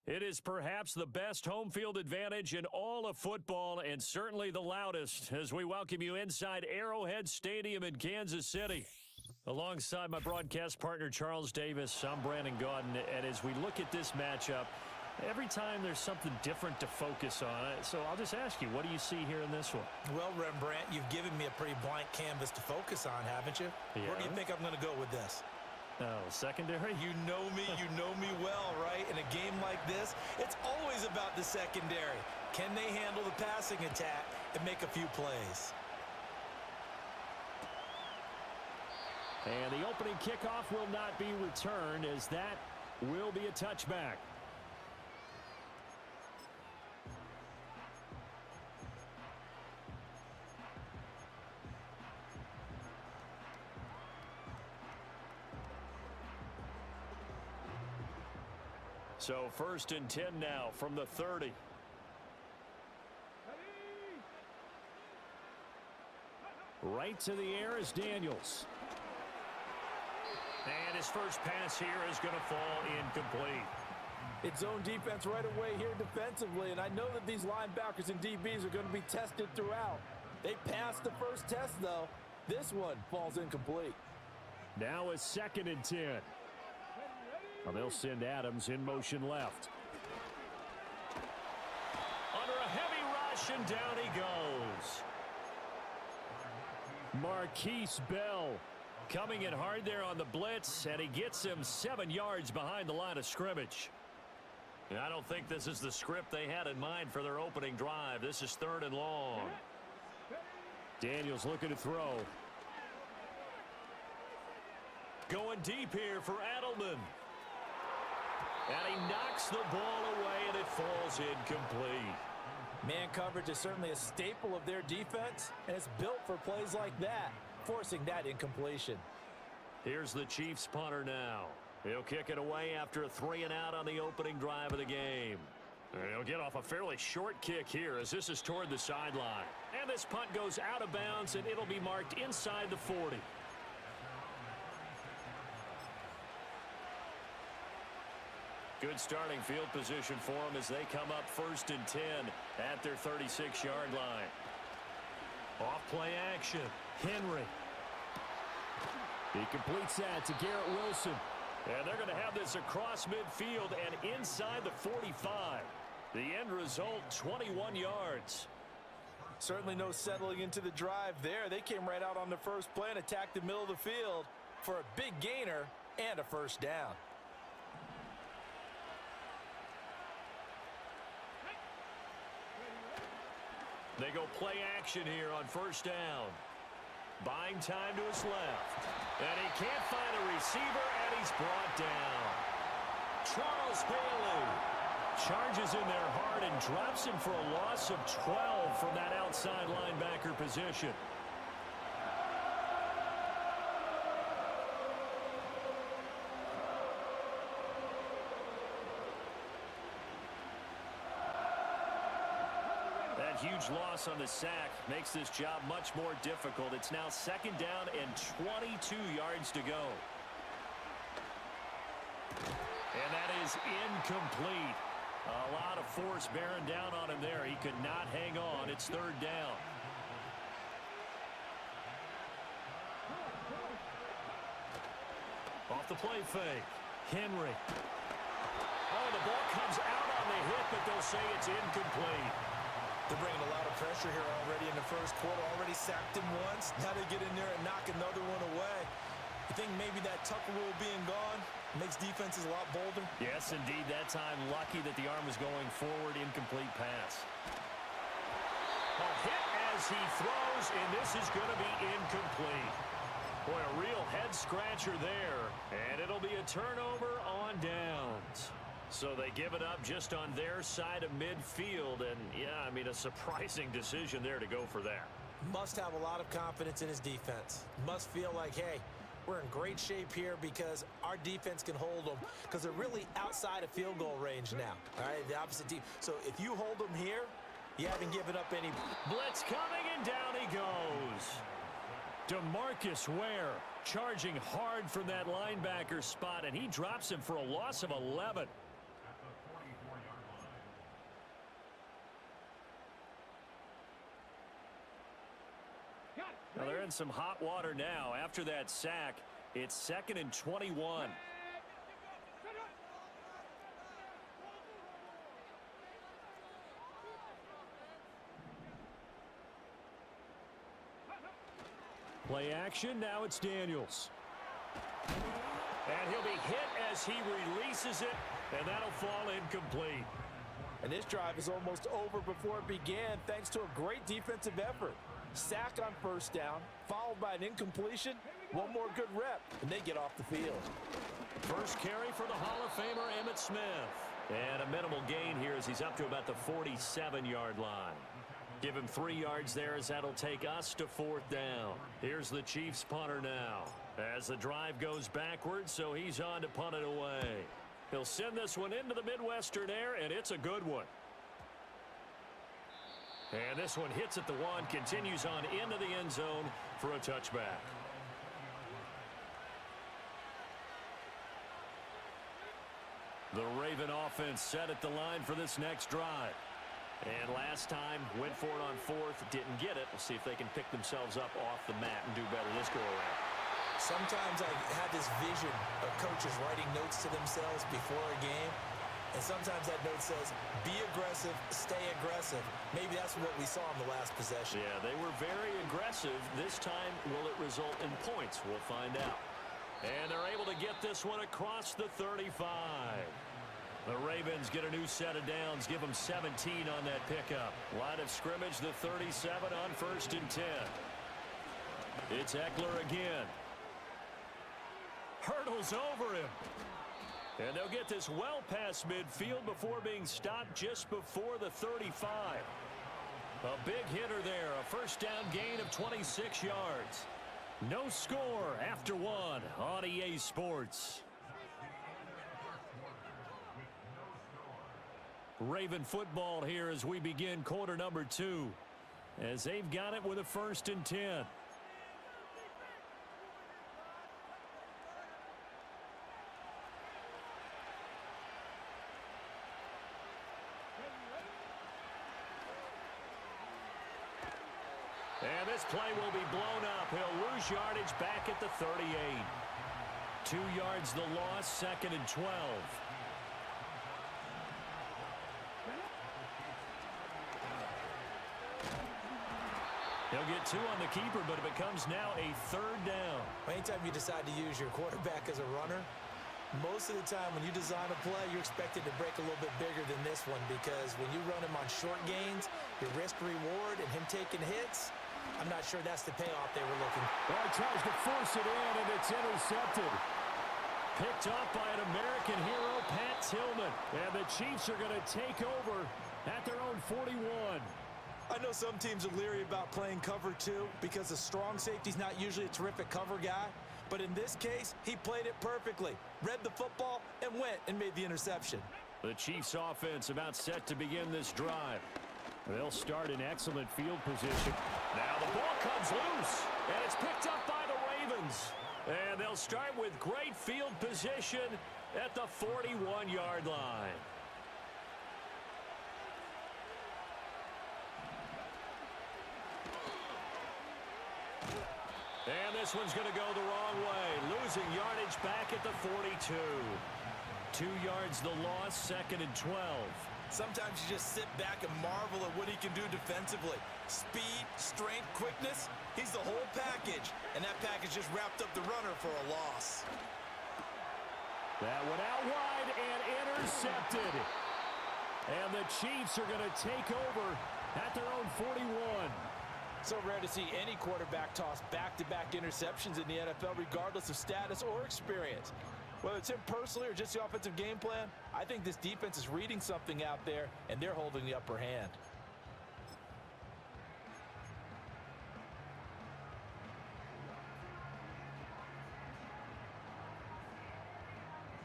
It is perhaps the best home field advantage in all of football and certainly the loudest as we welcome you inside Arrowhead Stadium in Kansas City. Alongside my broadcast partner Charles Davis, I'm Brandon Gaudin, and as we look at this matchup, every time there's something different to focus on. So I'll just ask you, what do you see here in this one? Well, Rembrandt, you've given me a pretty blank canvas to focus on, haven't you? Yeah. Where do you think I'm going to go with this? Oh, secondary? You know me well, right? In a game like this, it's always about the secondary. Can they handle the passing attack and make a few plays? And the opening kickoff will not be returned as that will be a touchback. So 1st and 10 now from the 30. Right to the air is Daniels. And his first pass here is going to fall incomplete. It's zone defense right away here defensively, and I know that these linebackers and DBs are going to be tested throughout. They passed the first test, though. This one falls incomplete. Now it's 2nd and 10. Well, they'll send Adams in motion left. Under a heavy rush, and down he goes. Marquise Bell coming in hard there on the blitz, and he gets him 7 yards behind the line of scrimmage. And I don't think this is the script they had in mind for their opening drive. This is 3rd and long. Daniels looking to throw. Going deep here for Adelman. And he knocks the ball away, and it falls incomplete. Man coverage is certainly a staple of their defense, and it's built for plays like that, forcing that incompletion. Here's the Chiefs punter now. He'll kick it away after a 3-and-out on the opening drive of the game. And he'll get off a fairly short kick here as this is toward the sideline. And this punt goes out of bounds, and it'll be marked inside the 40. Good starting field position for them as they come up 1st and 10 at their 36-yard line. Off play action. Henry. He completes that to Garrett Wilson. And they're going to have this across midfield and inside the 45. The end result, 21 yards. Certainly no settling into the drive there. They came right out on the first play and attacked the middle of the field for a big gainer and a first down. They go play action here on 1st down. Buying time to his left. And he can't find a receiver, and he's brought down. Charles Bailey charges in there hard and drops him for a loss of 12 from that outside linebacker position. Huge loss on the sack makes this job much more difficult. It's now 2nd down and 22 yards to go. And that is incomplete. A lot of force bearing down on him there. He could not hang on. It's 3rd down. Off the play fake. Henry. Oh, the ball comes out on the hit, but they'll say it's incomplete. They're bringing a lot of pressure here already in the first quarter. Already sacked him once. Now they get in there and knock another one away. I think maybe that Tucker rule being gone makes defenses a lot bolder. Yes, indeed. That time, lucky that the arm was going forward. Incomplete pass. A hit as he throws, and this is going to be incomplete. Boy, a real head-scratcher there. And it'll be a turnover on downs. So they give it up just on their side of midfield. And, yeah, I mean, a surprising decision there to go for that. Must have a lot of confidence in his defense. Must feel like, hey, we're in great shape here because our defense can hold them because they're really outside of field goal range now. All right, the opposite team. So if you hold them here, you haven't given up any. Blitz coming, and down he goes. DeMarcus Ware charging hard from that linebacker spot, and he drops him for a loss of 11. some hot water now. After that sack, it's 2nd and 21. Play action. Now it's Daniels. And he'll be hit as he releases it, and that'll fall incomplete. And this drive is almost over before it began thanks to a great defensive effort. Sack on first down, followed by an incompletion. One more good rep, and they get off the field. First carry for the Hall of Famer, Emmitt Smith. And a minimal gain here as he's up to about the 47-yard line. Give him 3 yards there as that'll take us to 4th down. Here's the Chiefs punter now. As the drive goes backwards, so he's on to punt it away. He'll send this one into the Midwestern air, and it's a good one. And this one hits at the 1, continues on into the end zone for a touchback. The Raven offense set at the line for this next drive. And last time, went for it on 4th, didn't get it. We'll see if they can pick themselves up off the mat and do better this go-around. Sometimes I have this vision of coaches writing notes to themselves before a game, and sometimes that note says, be aggressive, stay aggressive. Maybe that's what we saw in the last possession. Yeah, they were very aggressive. This time, will it result in points? We'll find out. And they're able to get this one across the 35. The Ravens get a new set of downs, give them 17 on that pickup. Line of scrimmage, the 37 on 1st and 10. It's Eckler again. Hurdles over him. And they'll get this well past midfield before being stopped just before the 35. A big hitter there, a first down gain of 26 yards. No score after 1 on EA Sports. Raven football here as we begin quarter number 2. As they've got it with a 1st and 10. And this play will be blown up. He'll lose yardage back at the 38. 2 yards the loss, 2nd and 12. He'll get 2 on the keeper, but it becomes now a 3rd down. Anytime you decide to use your quarterback as a runner, most of the time when you design a play, you're expected to break a little bit bigger than this one, because when you run him on short gains, your risk-reward and him taking hits, I'm not sure that's the payoff they were looking for. Well, he tries to force it in, and it's intercepted. Picked up by an American hero, Pat Tillman. And the Chiefs are going to take over at their own 41. I know some teams are leery about playing cover 2 because the strong safety's not usually a terrific cover guy. But in this case, he played it perfectly. Read the football and went and made the interception. The Chiefs offense about set to begin this drive. They'll start in excellent field position. Now the ball comes loose, and it's picked up by the Ravens. And they'll start with great field position at the 41-yard line. And this one's going to go the wrong way. Losing yardage back at the 42. 2 yards the loss, 2nd and 12. Sometimes you just sit back and marvel at what he can do defensively. Speed, strength, quickness, he's the whole package. And that package just wrapped up the runner for a loss. That went out wide and intercepted. And the Chiefs are going to take over at their own 41. So rare to see any quarterback toss back-to-back interceptions in the NFL, regardless of status or experience. Whether it's him personally or just the offensive game plan, I think this defense is reading something out there, and they're holding the upper hand.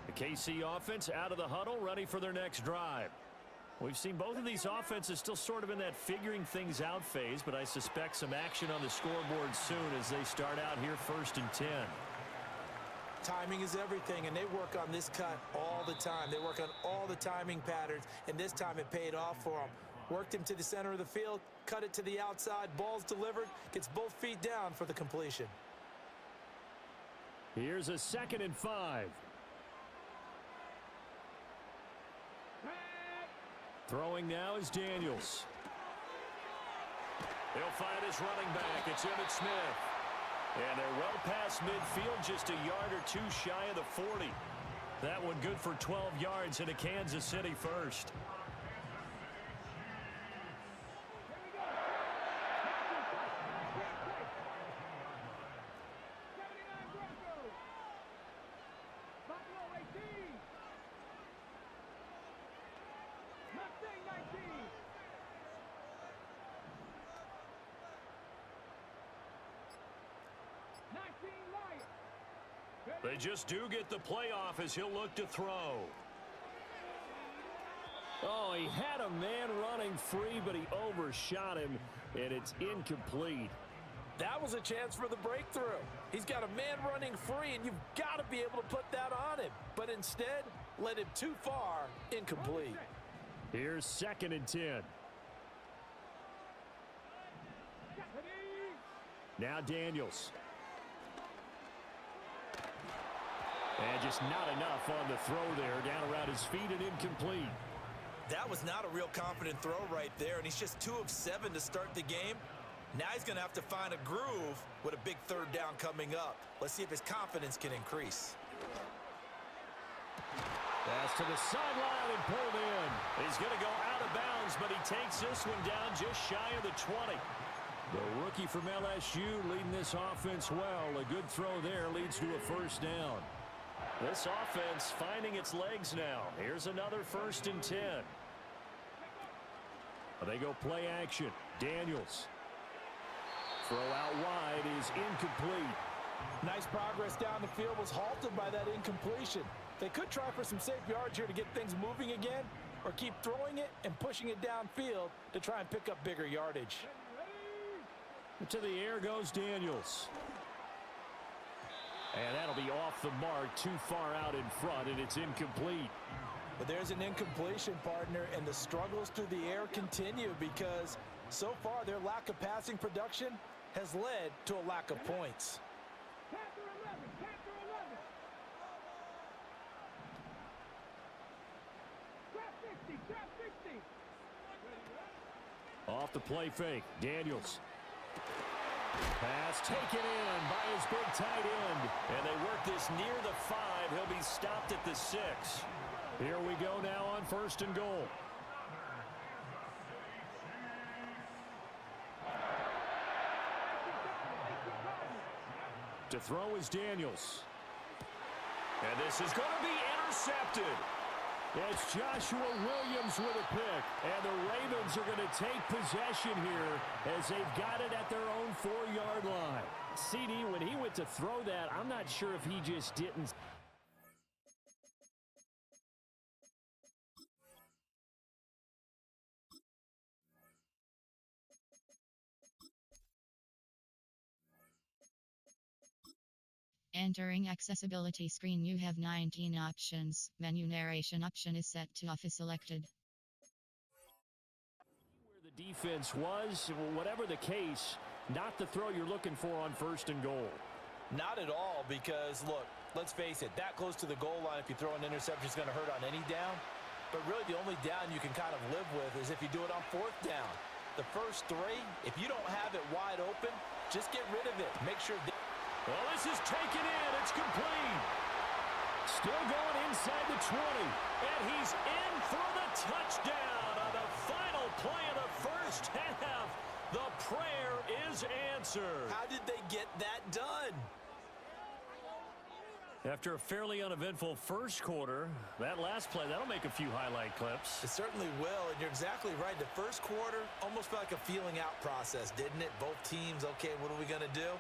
The KC offense out of the huddle, ready for their next drive. We've seen both of these offenses still sort of in that figuring things out phase, but I suspect some action on the scoreboard soon as they start out here 1st and 10. Timing is everything, and they work on this cut all the time. They work on all the timing patterns, and this time it paid off for them. Worked him to the center of the field, cut it to the outside, ball's delivered, gets both feet down for the completion. Here's a 2nd and 5. Throwing now is Daniels. He'll find his running back. It's Emmitt Smith. And they're well past midfield, just a yard or two shy of the 40. That one good for 12 yards and a Kansas City first. They just do get the playoff as he'll look to throw. Oh, he had a man running free, but he overshot him, and it's incomplete. That was a chance for the breakthrough. He's got a man running free, and you've got to be able to put that on him. But instead, led him too far, incomplete. Here's 2nd and 10. Now Daniels. And just not enough on the throw there. Down around his feet and incomplete. That was not a real confident throw right there, and he's just 2 of 7 to start the game. Now he's going to have to find a groove with a big 3rd down coming up. Let's see if his confidence can increase. Pass to the sideline and pulled in. He's going to go out of bounds, but he takes this one down just shy of the 20. The rookie from LSU leading this offense well. A good throw there leads to a 1st down. This offense finding its legs now. Here's another 1st and 10. They go play action. Daniels. Throw out wide is incomplete. Nice progress down the field was halted by that incompletion. They could try for some safe yards here to get things moving again, or keep throwing it and pushing it downfield to try and pick up bigger yardage. To the air goes Daniels. And that'll be off the mark, too far out in front, and it's incomplete. But there's an incompletion, partner, and the struggles through the air continue because so far their lack of passing production has led to a lack of points. Off the play fake, Daniels. Pass taken in by his big tight end. And they work this near the 5. He'll be stopped at the 6. Here we go now on 1st and goal. To throw is Daniels. And this is going to be intercepted. It's Joshua Williams with a pick. And the Ravens are going to take possession here as they've got it at their own 4-yard line. CD, when he went to throw that, I'm not sure if he just didn't. Entering accessibility screen, you have 19 options. Menu narration option is set to off is selected. Where the defense was, whatever the case, not the throw you're looking for on 1st and goal. Not at all, because, look, let's face it, that close to the goal line, if you throw an interception, is going to hurt on any down. But really, the only down you can kind of live with is if you do it on 4th down. The first 3, if you don't have it wide open, just get rid of it. Make sure... Well, this is taken in. It's complete. Still going inside the 20. And he's in for the touchdown on the final play of the first half. The prayer is answered. How did they get that done? After a fairly uneventful first quarter, that last play, that'll make a few highlight clips. It certainly will, and you're exactly right. The first quarter almost felt like a feeling out process, didn't it? Both teams, okay, what are we going to do?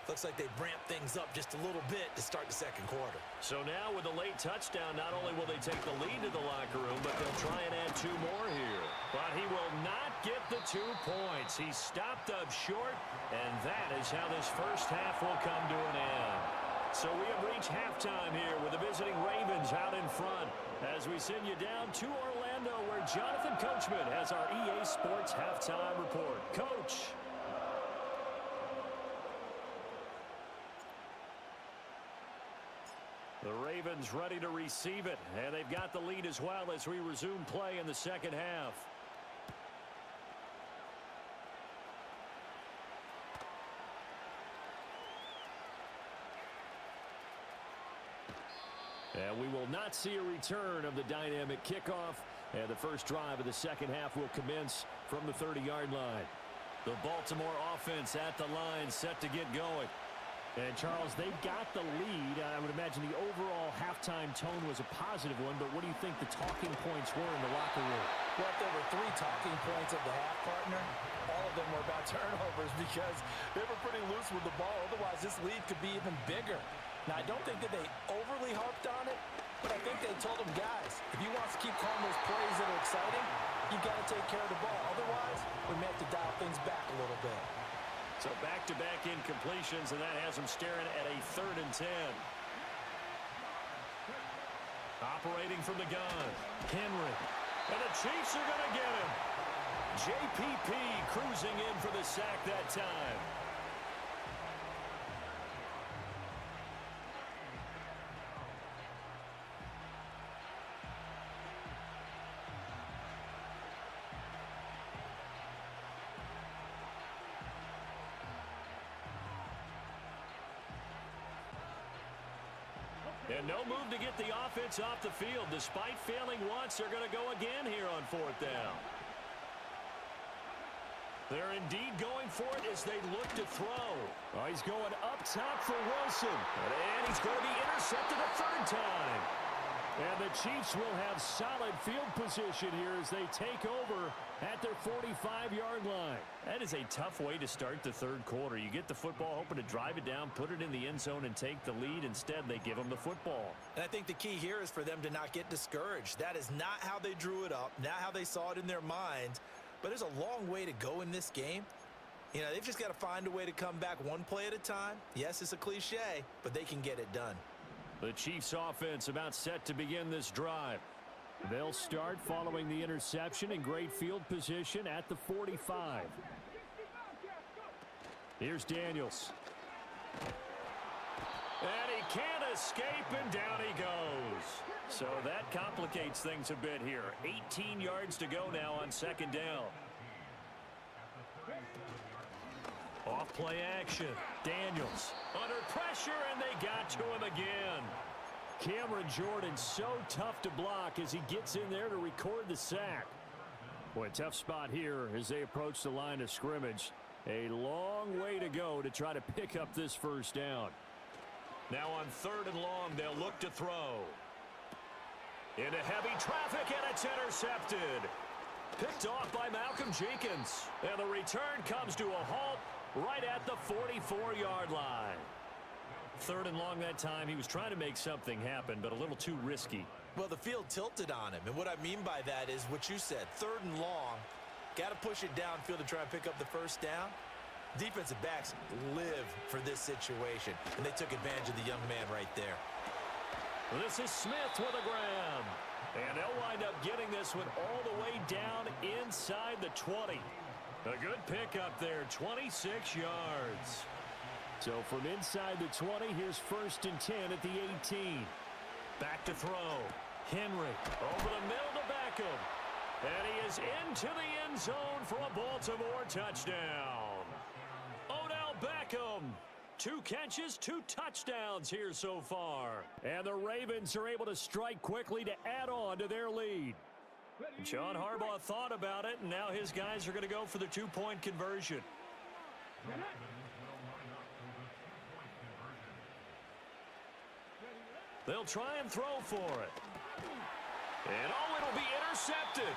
Looks like they ramped things up just a little bit to start the second quarter. So now with a late touchdown, not only will they take the lead to the locker room, but they'll try and add 2 more here. But he will not get the 2 points. He stopped up short, and that is how this first half will come to an end. So we have reached halftime here with the visiting Ravens out in front as we send you down to Orlando. Orlando, where Jonathan Coachman has our EA Sports Halftime Report. Coach. The Ravens ready to receive it, and they've got the lead as well as we resume play in the second half. And we will not see a return of the dynamic kickoff. And the first drive of the second half will commence from the 30-yard line. The Baltimore offense at the line set to get going. And, Charles, they've got the lead. I would imagine the overall halftime tone was a positive one, but what do you think the talking points were in the locker room? Well, there were 3 talking points of the half, partner. All of them were about turnovers because they were pretty loose with the ball. Otherwise, this lead could be even bigger. Now, I don't think that they overly harped on it, but I think they told them, guys, if you want to keep calling those plays that are exciting, you've got to take care of the ball. Otherwise, we may have to dial things back a little bit. So back-to-back incompletions, and that has them staring at a 3rd and 10. Operating from the gun, Henry. And the Chiefs are going to get him. JPP cruising in for the sack that time. And no move to get the offense off the field. Despite failing once, they're going to go again here on 4th down. They're indeed going for it as they look to throw. Oh, he's going up top for Wilson. And he's going to be intercepted a 3rd time. And the Chiefs will have solid field position here as they take over at their 45-yard line. That is a tough way to start the 3rd quarter. You get the football, hoping to drive it down, put it in the end zone, and take the lead. Instead, they give them the football. And I think the key here is for them to not get discouraged. That is not how they drew it up, not how they saw it in their minds. But there's a long way to go in this game. You know, they've just got to find a way to come back one play at a time. Yes, it's a cliche, but they can get it done. The Chiefs offense about set to begin this drive. They'll start following the interception in great field position at the 45. Here's Daniels. And he can't escape, and down he goes. So that complicates things a bit here. 18 yards to go now on 2nd down. Off play action. Daniels under pressure, and they got to him again. Cameron Jordan so tough to block as he gets in there to record the sack. Boy, tough spot here as they approach the line of scrimmage. A long way to go to try to pick up this 1st down. Now on 3rd and long, they'll look to throw. Into heavy traffic, and it's intercepted. Picked off by Malcolm Jenkins. And the return comes to a halt right at the 44-yard line. 3rd and long that time. He was trying to make something happen, but a little too risky. Well, the field tilted on him, and what I mean by that is what you said. 3rd and long, got to push it downfield to try and pick up the 1st down. Defensive backs live for this situation, and they took advantage of the young man right there. This is Smith with a grab. And they'll wind up getting this one all the way down inside the 20. A good pickup there, 26 yards. So from inside the 20, here's 1st and 10 at the 18. Back to throw. Henry over the middle to Beckham. And he is into the end zone for a Baltimore touchdown. Odell Beckham. 2 catches, 2 touchdowns here so far. And the Ravens are able to strike quickly to add on to their lead. John Harbaugh thought about it, and now his guys are going to go for the 2-point conversion. They'll try and throw for it. And oh, it'll be intercepted.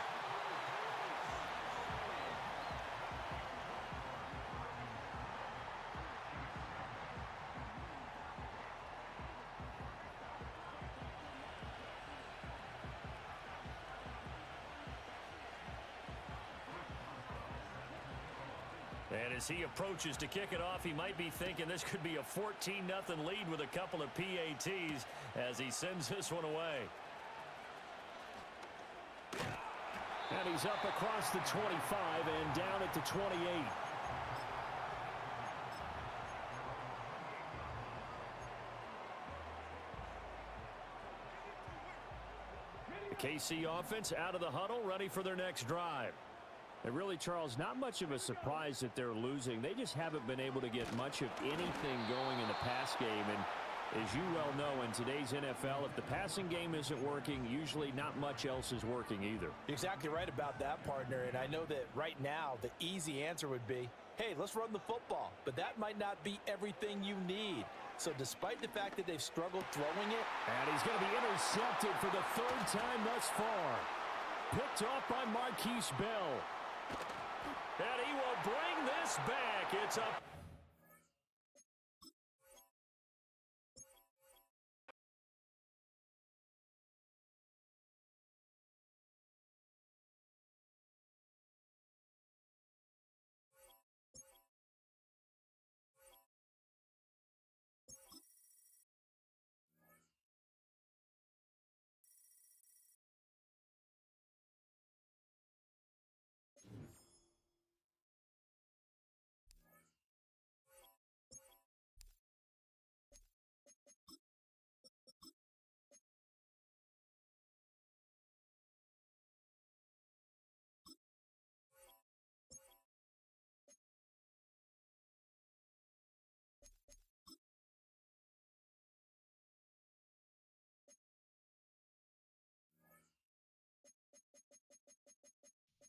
And as he approaches to kick it off, he might be thinking this could be a 14-0 lead with a couple of PATs as he sends this one away. And he's up across the 25 and down at the 28. The KC offense out of the huddle, ready for their next drive. And really, Charles, not much of a surprise that they're losing. They just haven't been able to get much of anything going in the pass game. And as you well know, in today's NFL, if the passing game isn't working, usually not much else is working either. You're exactly right about that, partner. And I know that right now the easy answer would be, hey, let's run the football. But that might not be everything you need. So despite the fact that they've struggled throwing it. And he's going to be intercepted for the third time thus far. Picked off by Marquise Bell. And he will bring this back. It's up.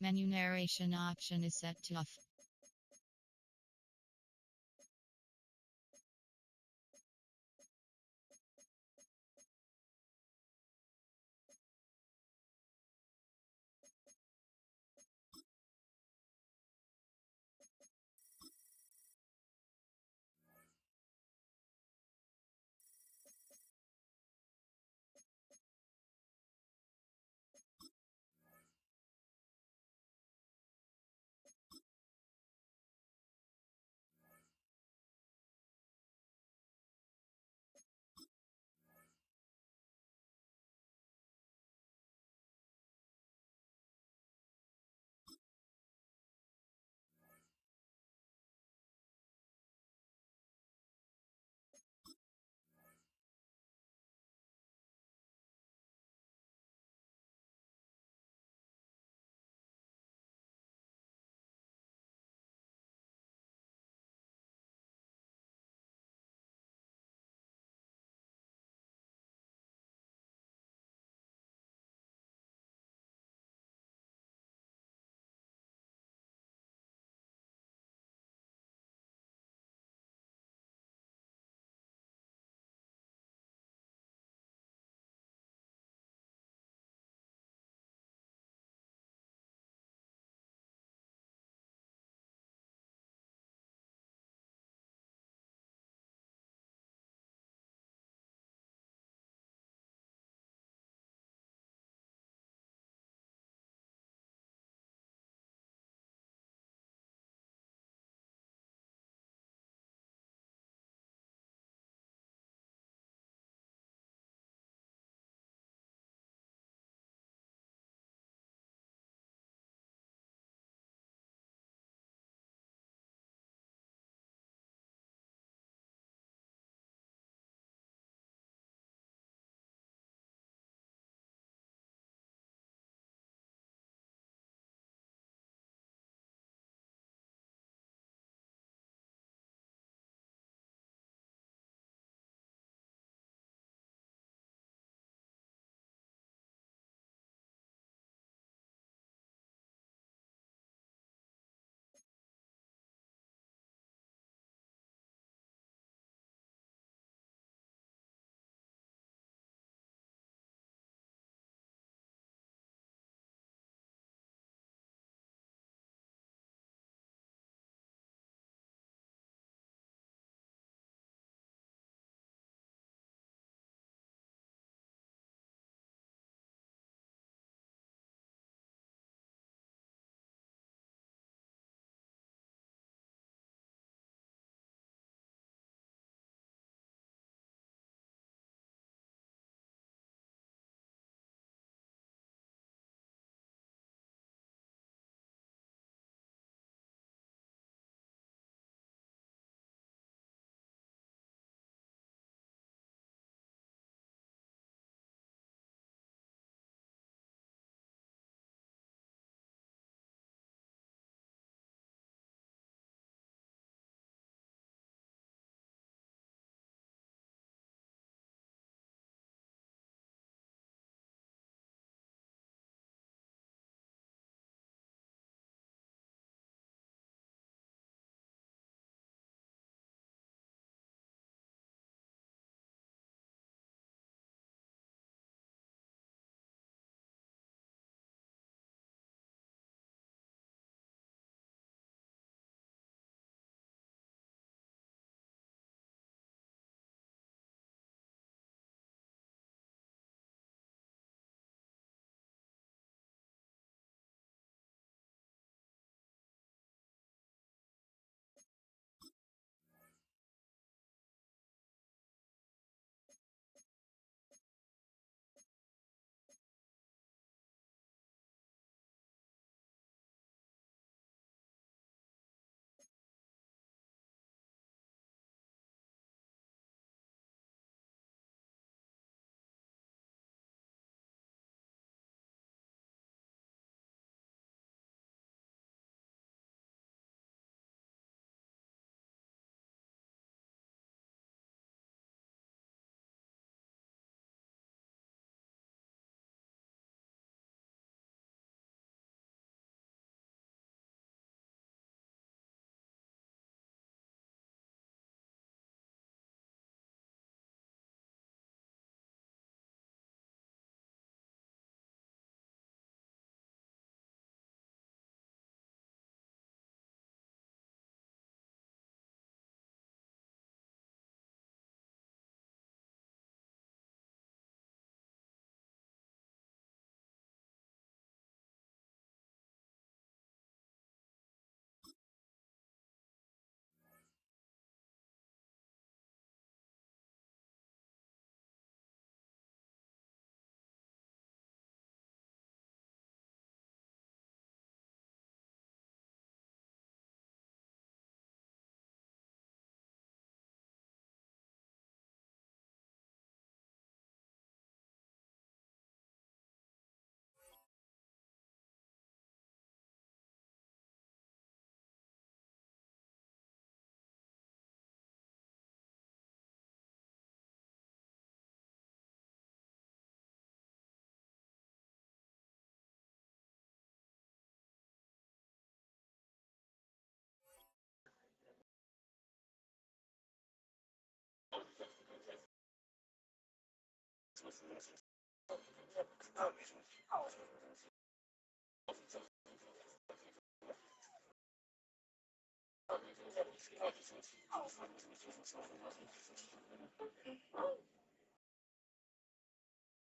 Menu narration option is set to off.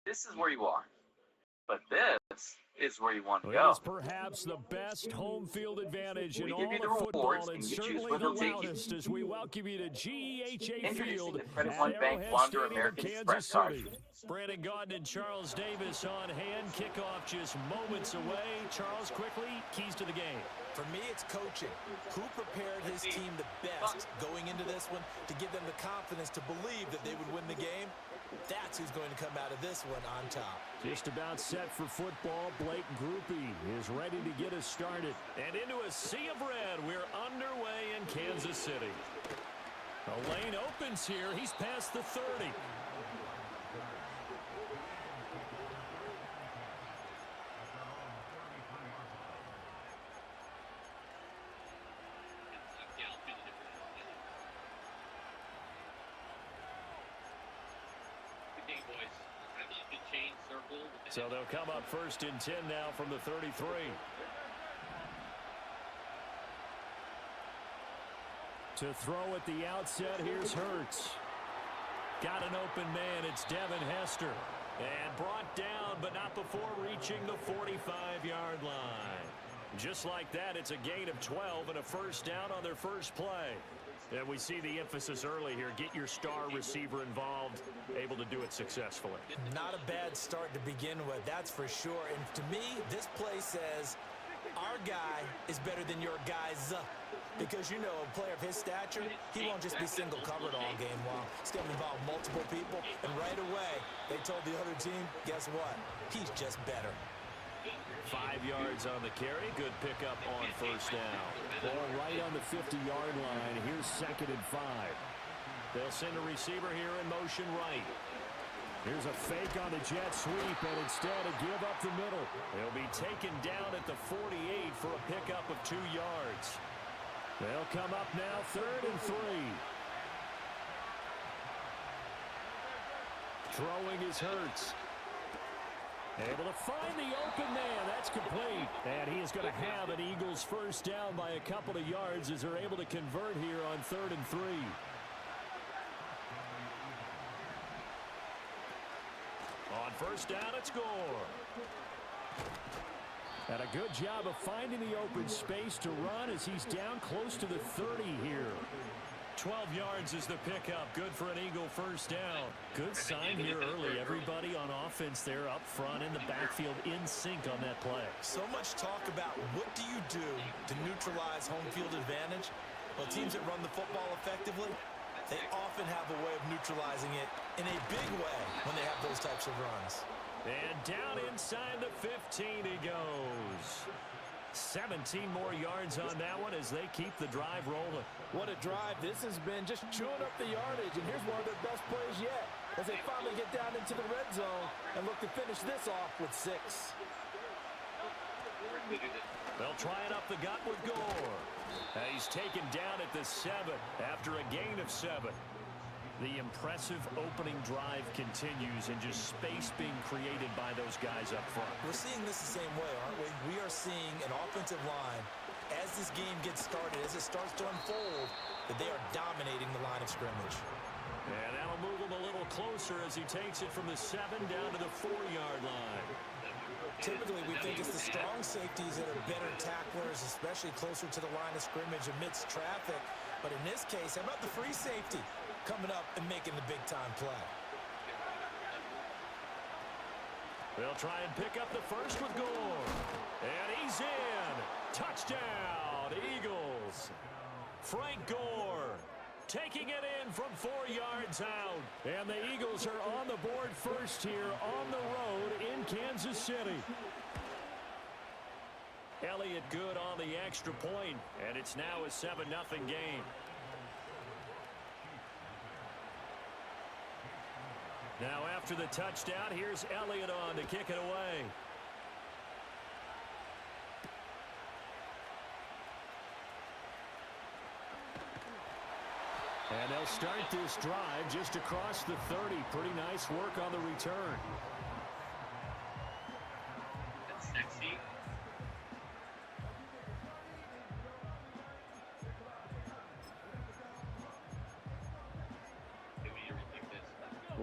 This is where you are. But this is where you want to It go. is perhaps the best home field advantage in We give all you the of football, rewards, and and you choose certainly where the they'll take you. loudest as we welcome you to GEHA Introducing Field the Credit at One Bank Arrowhead Wonder Stadium in American Kansas Express card. City. Brandon Gaudin and Charles Davis on hand. Kickoff just moments away. Charles, quickly, keys to the game. For me, it's coaching. Who prepared his team the best going into this one to give them the confidence to believe that they would win the game? That's who's going to come out of this one on top. Just about set for football. Blake Groupie is ready to get us started. And into a sea of red, we're underway in Kansas City. The lane opens here. He's past the 30. So they'll come up 1st and 10 now from the 33. To throw at the outset, here's Hurts. Got an open man, it's Devin Hester. And brought down, but not before reaching the 45-yard line. Just like that, it's a gain of 12 and a first down on their first play. And we see the emphasis early here. Get your star receiver involved, able to do it successfully. Not a bad start to begin with, that's for sure. And to me, this play says, our guy is better than your guys. Because, you know, a player of his stature, he won't just be single covered all game long. It's going to involve multiple people. And right away, they told the other team, guess what? He's just better. 5 yards on the carry. Good pickup on first down. Ball right on the 50-yard line. Here's 2nd and 5. They'll send a receiver here in motion right. Here's a fake on the jet sweep, and instead a give up the middle. They'll be taken down at the 48 for a pickup of 2 yards. They'll come up now 3rd and 3. Throwing is Hurts. Able to find the open man. That's complete. And he is going to have an Eagles first down by a couple of yards as they're able to convert here on 3rd and 3. On first down, it's Gore. And a good job of finding the open space to run as he's down close to the 30 here. 12 yards is the pickup. Good for an Eagle first down. Good sign here early. Everybody on offense there up front in the backfield in sync on that play. So much talk about what do you do to neutralize home field advantage? Well, teams that run the football effectively, they often have a way of neutralizing it in a big way when they have those types of runs. And down inside the 15 he goes. 17 more yards on that one as they keep the drive rolling. What a drive this has been, just chewing up the yardage, and here's one of their best plays yet as they finally get down into the red zone and look to finish this off with 6. They'll try it up the gut with Gore. He's taken down at the 7 after a gain of 7. The impressive opening drive continues and just space being created by those guys up front. We're seeing this the same way, aren't we? We are seeing an offensive line, as this game gets started, as it starts to unfold, that they are dominating the line of scrimmage. And that'll move him a little closer as he takes it from the 7 down to the 4-yard line. Typically, we think it's the strong safeties that are better tacklers, especially closer to the line of scrimmage amidst traffic. But in this case, how about the free safety coming up and making the big-time play? They'll try and pick up the first with Gore. And he's in. Touchdown, Eagles. Frank Gore taking it in from 4 yards out. And the Eagles are on the board first here on the road in Kansas City. Elliott good on the extra point, and it's now a 7-0 game. Now after the touchdown, here's Elliott on to kick it away. And they'll start this drive just across the 30. Pretty nice work on the return. That's sexy.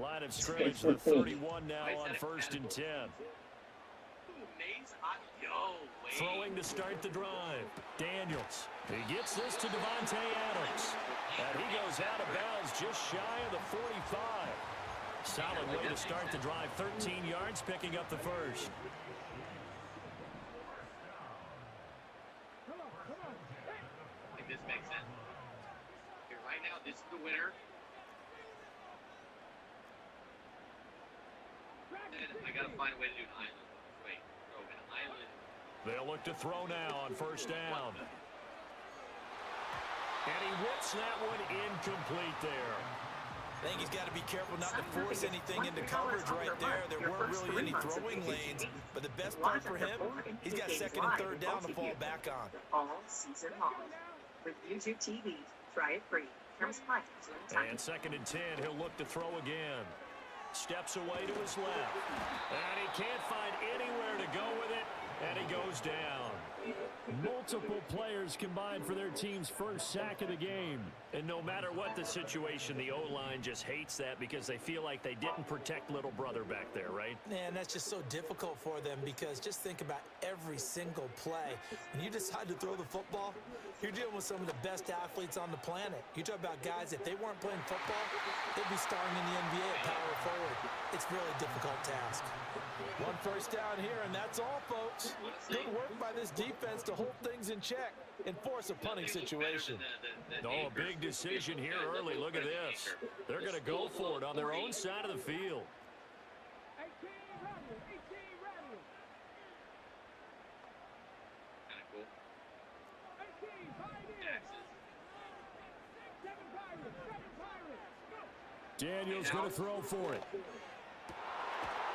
Line of scrimmage, the 31 now on 1st and 10. Throwing to start the drive. Daniels. He gets this to Devontae Adams. And he goes out of bounds just shy of the 45. Solid way to start the drive. 13 yards, picking up the first. I think this makes sense. Here, right now, this is the winner. And I got to find a way to do an island. Wait, throw an island. They'll look to throw now on 1st down. And he whips that one incomplete there. I think he's got to be careful not to force anything into coverage right there. There weren't really any throwing lanes, but the best part for him, he's got 2nd and 3rd down to fall back on. All season long. With YouTube TV, try it free. Terms apply. And 2nd and 10, he'll look to throw again. Steps away to his left. And he can't find anywhere to go with it. And he goes down. Multiple players combined for their team's first sack of the game. And no matter what the situation, the O-line just hates that because they feel like they didn't protect little brother back there, right? And that's just so difficult for them because just think about every single play. When you decide to throw the football, you're dealing with some of the best athletes on the planet. You talk about guys, if they weren't playing football, they'd be starring in the NBA at power forward. It's a really difficult task. 1 first down here, and that's all, folks. Good work by this defense to hold things in check and force a punting situation. Oh, a big decision here early. Look at this. They're going to go for it on their own side of the field. Daniels going to throw for it.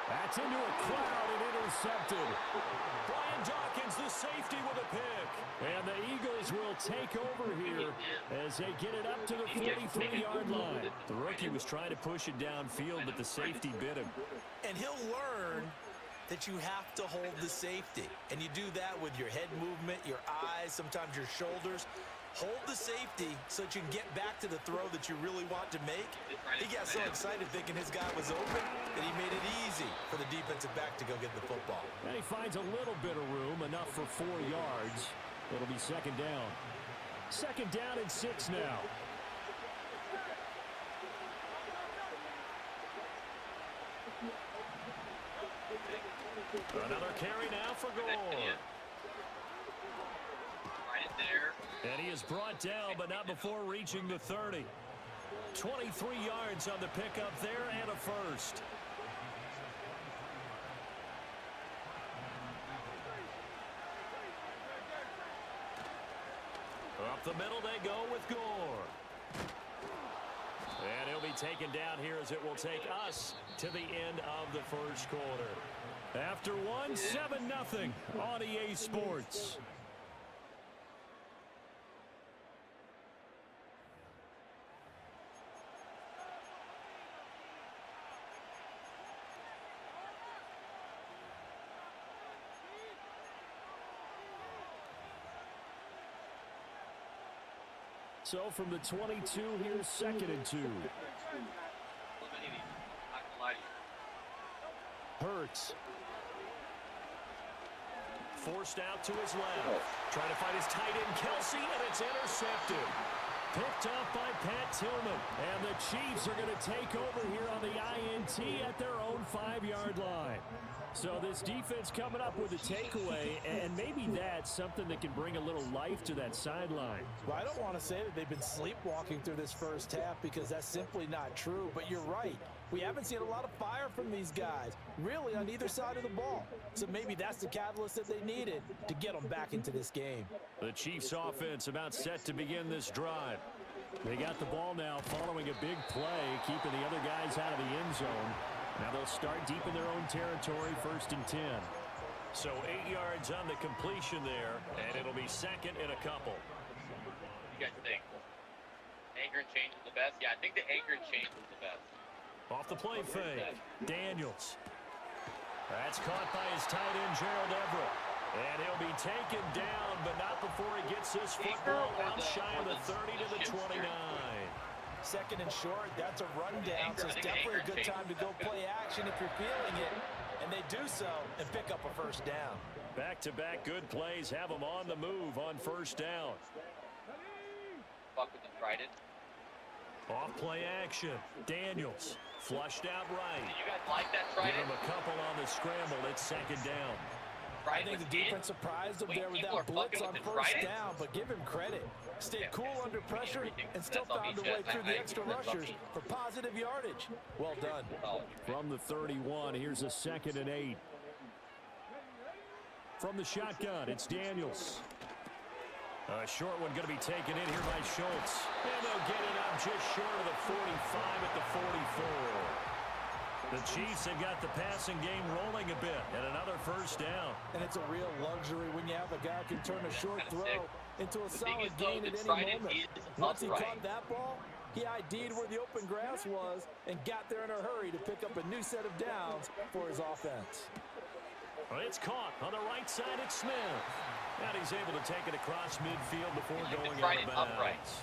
That's into a crowd and intercepted. Brian Dawkins, the safety, with a pick. And the Eagles will take over here as they get it up to the 43-yard line. The rookie was trying to push it downfield, but the safety bit him. And he'll learn that you have to hold the safety. And you do that with your head movement, your eyes, sometimes your shoulders. Hold the safety so that you can get back to the throw that you really want to make. He got so excited thinking his guy was open that he made it easy for the defensive back to go get the football. And he finds a little bit of room, enough for 4 yards. It'll be 2nd down. 2nd down and 6 now. Another carry now for Gore. And he is brought down, but not before reaching the 30. 23 yards on the pickup there and a first. Up the middle they go with Gore. And he'll be taken down here as it will take us to the end of the first quarter. After one, 7-0 on EA Sports. So from the 22, here's 2nd and 2. Hurts. Forced out to his left. Trying to find his tight end, Kelsey, and it's intercepted. Picked off by Pat Tillman. And the Chiefs are going to take over here on the INT at their own 5-yard line. So this defense coming up with a takeaway, and maybe that's something that can bring a little life to that sideline. Well, I don't want to say that they've been sleepwalking through this first half because that's simply not true, but you're right. We haven't seen a lot of fire from these guys, really, on either side of the ball. So maybe that's the catalyst that they needed to get them back into this game. The Chiefs offense about set to begin this drive. They got the ball now following a big play, keeping the other guys out of the end zone. Now they'll start deep in their own territory, 1st and 10. So 8 yards on the completion there, and it'll be 2nd and a couple. You guys think? Anchor and change is the best? Yeah, I think the anchor and change is the best. Off the play fake, Daniels. That's caught by his tight end, Gerald Everett. And he'll be taken down, but not before he gets this football out shy of the 30 to the 29. Second and short, that's a rundown, so it's definitely a good time to go play action if you're feeling it. And they do so and pick up a first down. Back-to-back good plays have them on the move on first down. Fuck with the trident. Off play action. Daniels flushed out right. You guys like that Give trident? him a couple on the scramble. It's second down. I think the defense surprised him there with that blitz on first down, but give him credit. Stayed cool under pressure and still found a way through the extra rushers for positive yardage. Well done. From the 31, here's a 2nd and 8. From the shotgun, it's Daniels. A short one going to be taken in here by Schultz. And they'll get it up just short of the 45 at the 44. The Chiefs have got the passing game rolling a bit, and another first down. And it's a real luxury when you have a guy who can turn a short throw into a solid gain at any moment. Once he caught that ball, he ID'd where the open grass was and got there in a hurry to pick up a new set of downs for his offense. Well, it's caught on the right side. It's Smith. And he's able to take it across midfield before going out of bounds.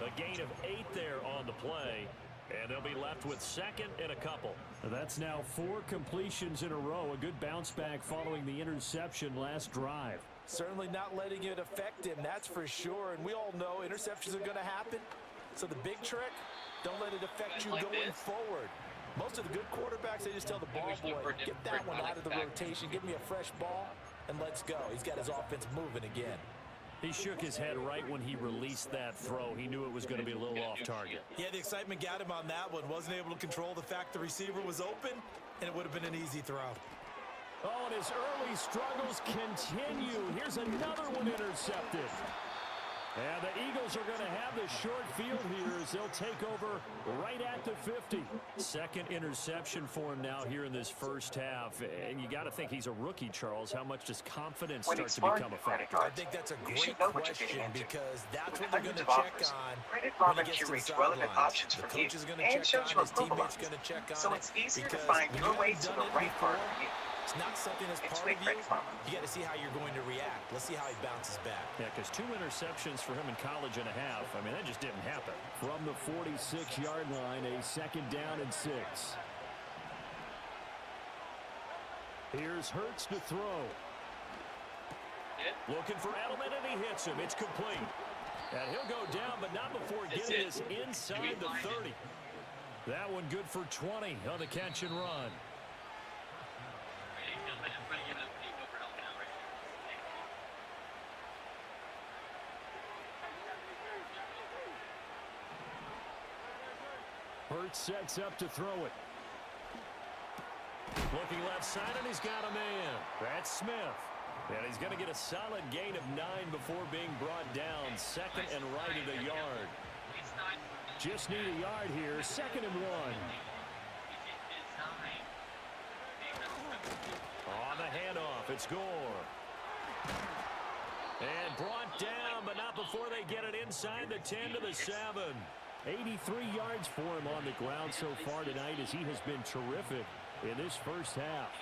A gain of 8 there on the play. And they'll be left with 2nd and a couple. That's now 4 completions in a row. A good bounce back following the interception last drive. Certainly not letting it affect him, that's for sure. And we all know interceptions are going to happen. So the big trick, don't let it affect you going forward. Most of the good quarterbacks, they just tell the ball boy, get that one out of the rotation, give me a fresh ball, and let's go. He's got his offense moving again. He shook his head right when he released that throw. He knew it was going to be a little off target. Yeah, the excitement got him on that one. Wasn't able to control the fact the receiver was open, and it would have been an easy throw. Oh, and his early struggles continue. Here's another one intercepted. And the Eagles are going to have the short field here as they'll take over right at the 50. 2nd interception for him now here in this first half. And you got to think he's a rookie, Charles. How much does confidence start to become a factor? I think that's a great question because that's what they're going to check on Credit when Karma he gets to the curates relevant sidelines. options The for coach you is going to and check shows on, you his teammates approval going to check on so it. it's easier to Because find when your you way haven't to done the it right part before, for you. it's not something that's It's part with of you. Credit Karma. You got to see how you're going to react. Let's see how he bounces back. Yeah, because 2 interceptions for him in college and a half. I mean, that just didn't happen. From the 46-yard line, a 2nd down and 6. Here's Hurts to throw. Looking for Edelman, and he hits him. It's complete. And he'll go down, but not before getting this inside the 30. That one good for 20 on the catch and run. Hurts sets up to throw it. Looking left side, and he's got a man. That's Smith. And he's going to get a solid gain of 9 before being brought down. 2nd and right at a yard. Just need a yard here. 2nd and 1. On the handoff, it's Gore. And brought down, but not before they get it inside the 10 to the 7. 83 yards for him on the ground so far tonight as he has been terrific in this first half.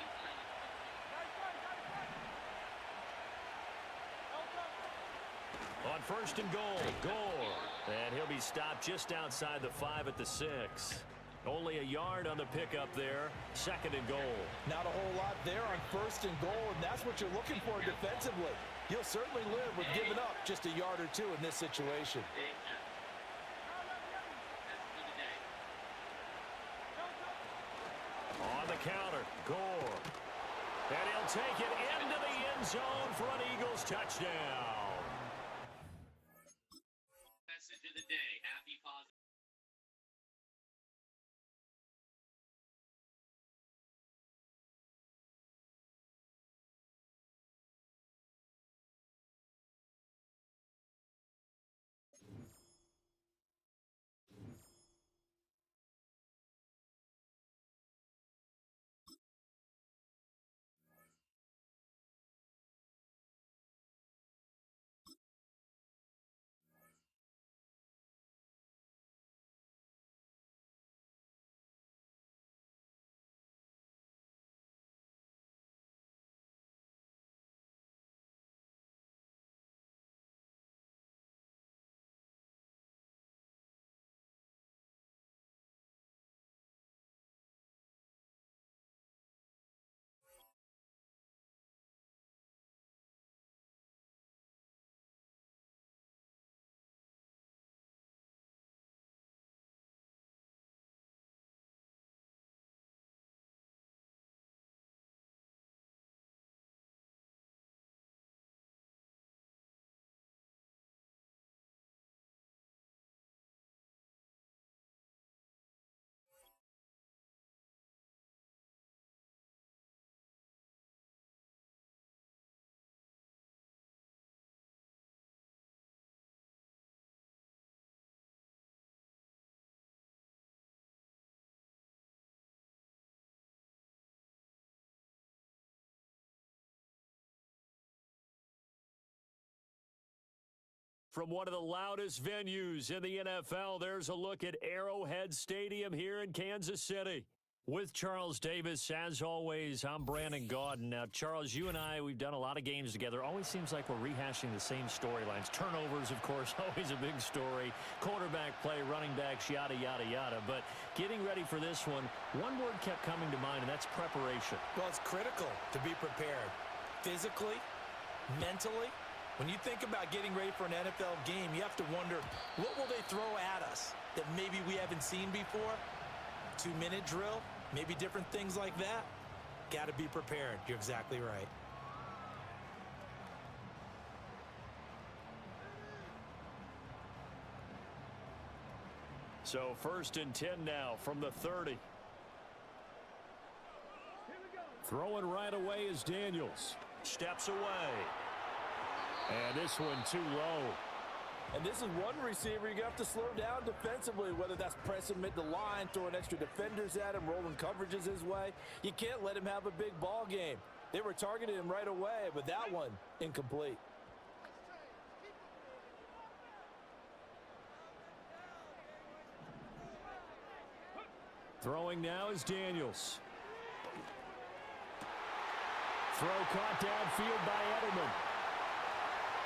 On 1st and goal, Gore. And he'll be stopped just outside the 5 at the 6. Only a yard on the pickup there. 2nd and goal. Not a whole lot there on 1st and goal, and that's what you're looking for defensively. You'll certainly live with giving up just a yard or 2 in this situation. On the counter, Gore. And he'll take it into the end zone for an Eagles touchdown. Message of the day. Happy positive. From one of the loudest venues in the NFL, there's a look at Arrowhead Stadium here in Kansas City. With Charles Davis, as always, I'm Brandon Gaudin. Now, Charles, you and I, we've done a lot of games together. Always seems like we're rehashing the same storylines. Turnovers, of course, always a big story. Quarterback play, running backs, yada, yada, yada. But getting ready for this one word kept coming to mind, and that's preparation. Well, it's critical to be prepared physically, mentally. When you think about getting ready for an NFL game, you have to wonder, what will they throw at us that maybe we haven't seen before? 2-minute drill, maybe different things like that. Got to be prepared. You're exactly right. So 1st and 10 now from the 30. Throwing right away is Daniels. Steps away. And this one too low. And this is one receiver you have to slow down defensively, whether that's pressing mid the line, throwing extra defenders at him, rolling coverages his way. You can't let him have a big ball game. They were targeting him right away, but that one, incomplete. Throwing now is Daniels. Throw caught downfield by Edelman.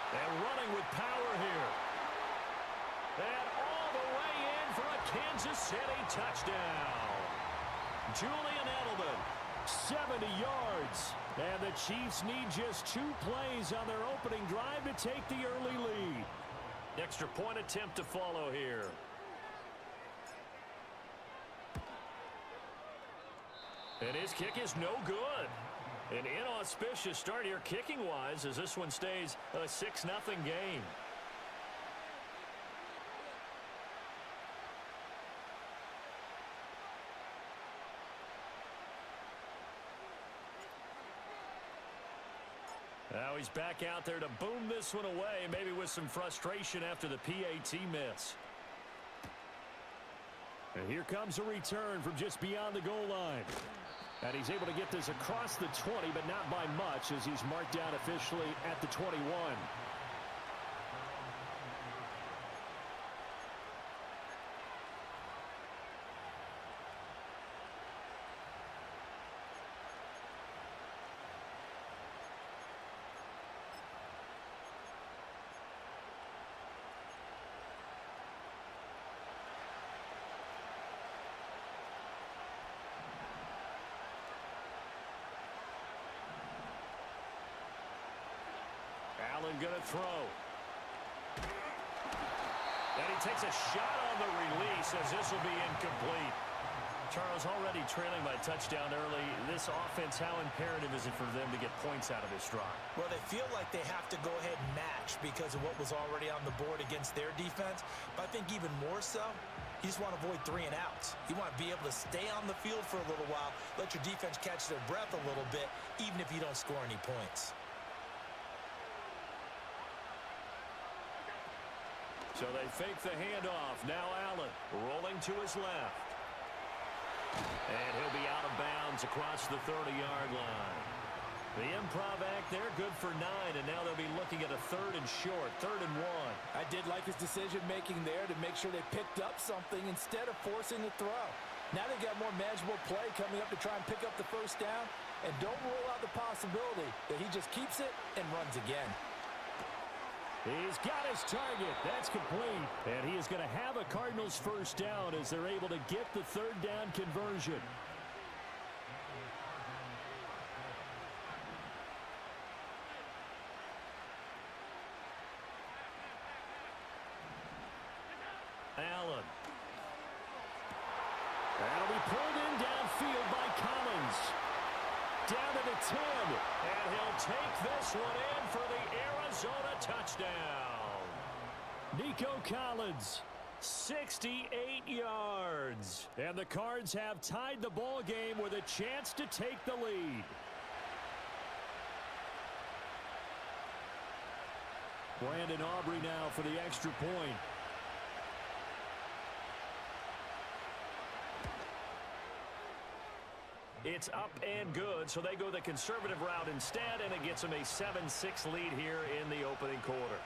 And running with power here. And all the way in for a Kansas City touchdown. Julian Edelman, 70 yards. And the Chiefs need just 2 plays on their opening drive to take the early lead. Extra point attempt to follow here. And his kick is no good. An inauspicious start here kicking-wise as this one stays a 6-0 game. Now he's back out there to boom this one away, maybe with some frustration after the PAT miss. And here comes a return from just beyond the goal line. And he's able to get this across the 20, but not by much as he's marked down officially at the 21. Allen gonna throw. And he takes a shot on the release as this will be incomplete. Charles, already trailing by touchdown early. This offense, how imperative is it for them to get points out of this drive? Well, they feel like they have to go ahead and match because of what was already on the board against their defense. But I think even more so, you just want to avoid 3 and outs. You want to be able to stay on the field for a little while, let your defense catch their breath a little bit, even if you don't score any points. So they fake the handoff. Now Allen rolling to his left. And he'll be out of bounds across the 30-yard line. The improv act there, good for 9, and now they'll be looking at a 3rd and short, 3rd and 1. I did like his decision-making there to make sure they picked up something instead of forcing the throw. Now they got more manageable play coming up to try and pick up the 1st down, and don't rule out the possibility that he just keeps it and runs again. He's got his target. That's complete. And he is going to have a Cardinals 1st down as they're able to get the 3rd down conversion. Allen. That'll be pulled in downfield by Collins. Down to the 10. And he'll take this one in for the Arizona touchdown. Nico Collins, 68 yards. And the Cards have tied the ball game with a chance to take the lead. Brandon Aubrey now for the extra point. It's up and good, so they go the conservative route instead, and it gets them a 7-6 lead here in the opening quarter.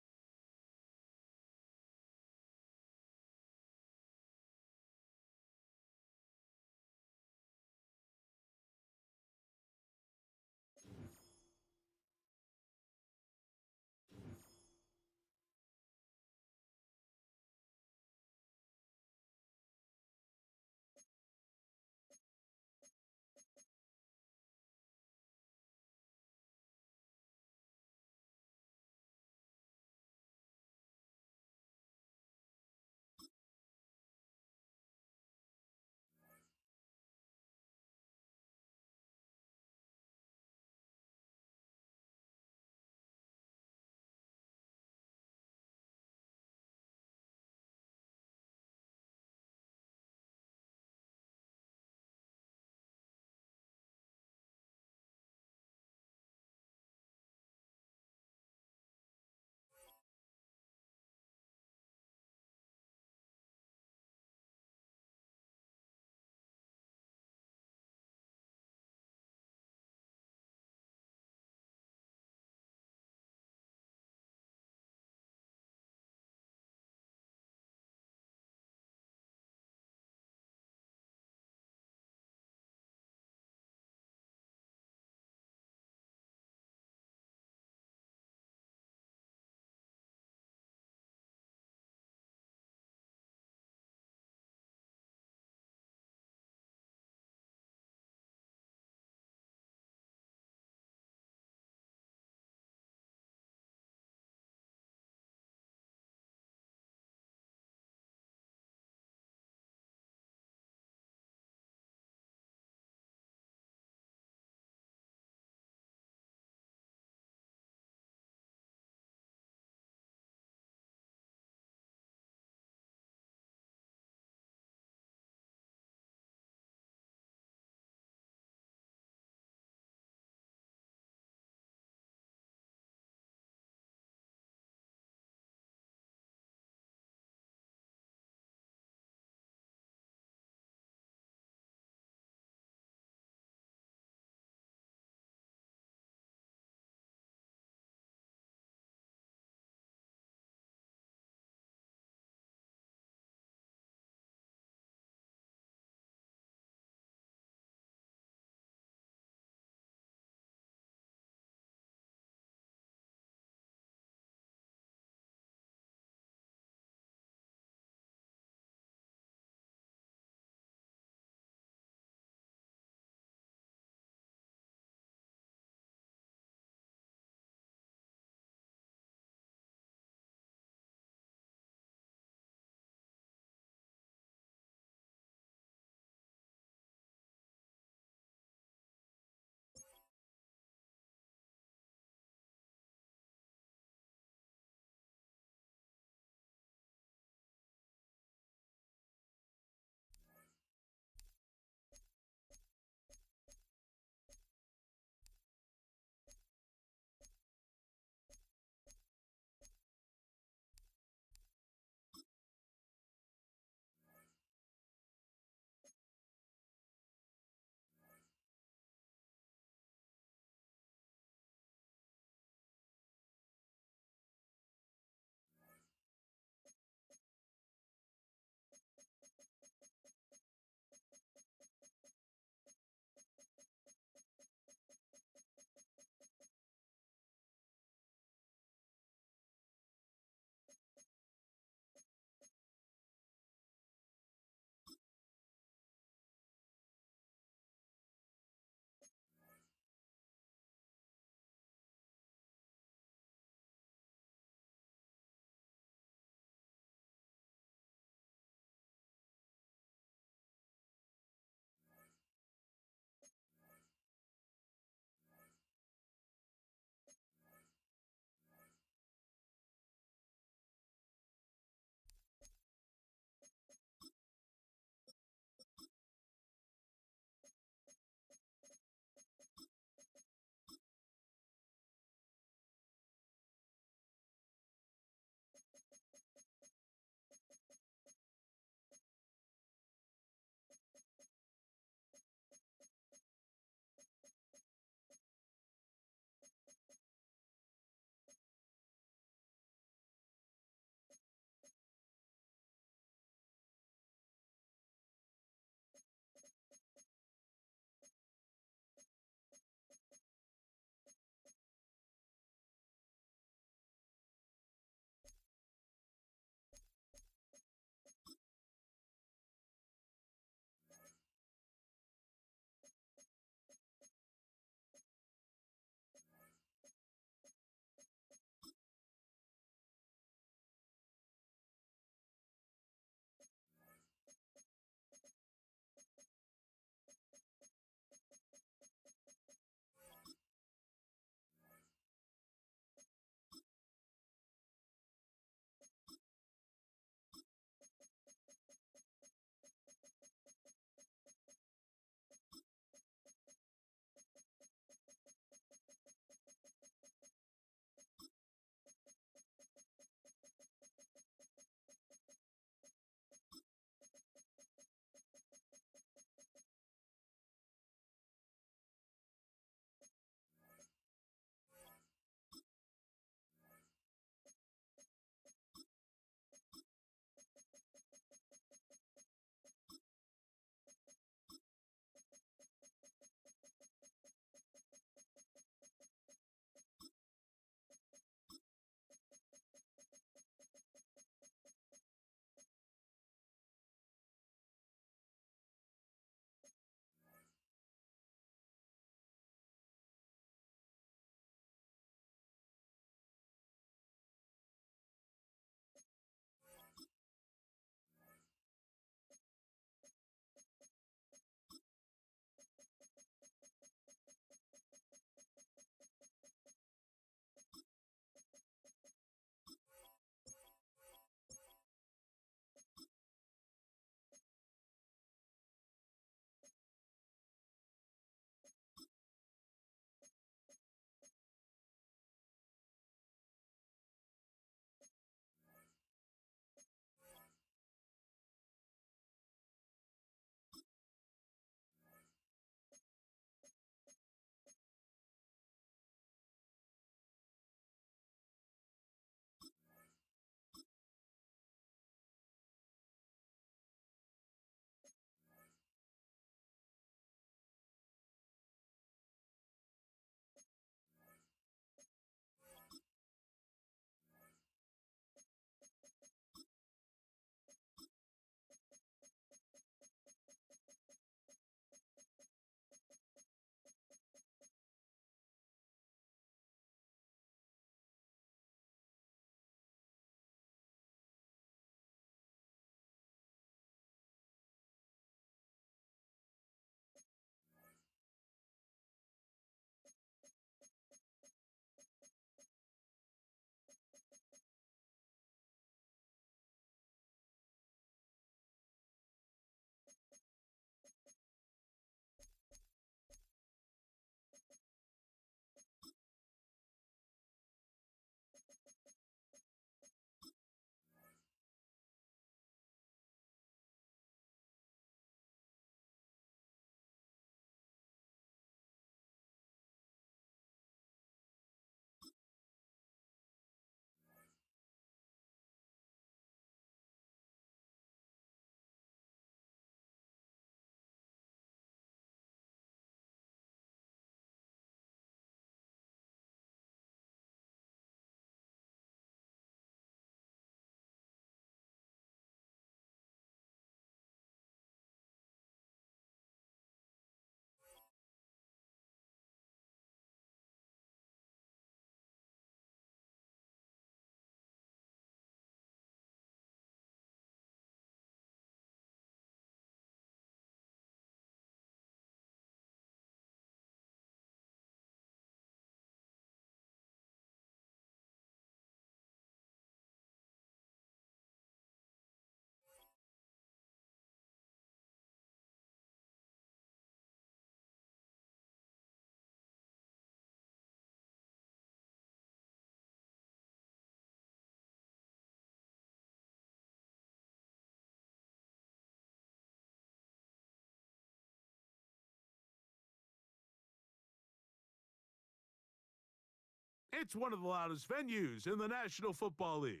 It's one of the loudest venues in the National Football League.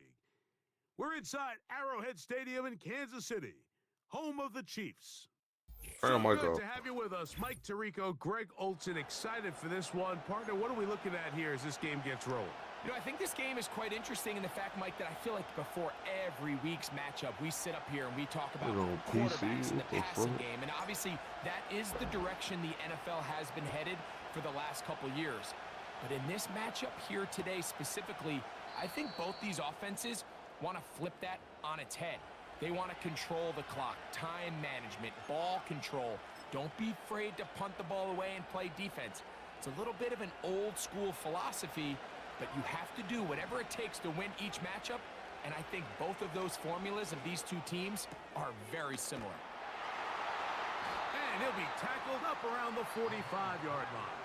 We're inside Arrowhead Stadium in Kansas City, home of the Chiefs. Oh my Good God. to have you with us, Mike Tirico, Greg Olson, excited for this one. Partner, what are we looking at here as this game gets rolling? You know, I think this game is quite interesting in the fact, Mike, that I feel like before every week's matchup, we sit up here and we talk about quarterbacks in the passing game. And obviously, that is the direction the NFL has been headed for the last couple years. But in this matchup here today specifically, I think both these offenses want to flip that on its head. They want to control the clock, time management, ball control. Don't be afraid to punt the ball away and play defense. It's a little bit of an old school philosophy, but you have to do whatever it takes to win each matchup, and I think both of those formulas of these two teams are very similar. And he'll be tackled up around the 45-yard line.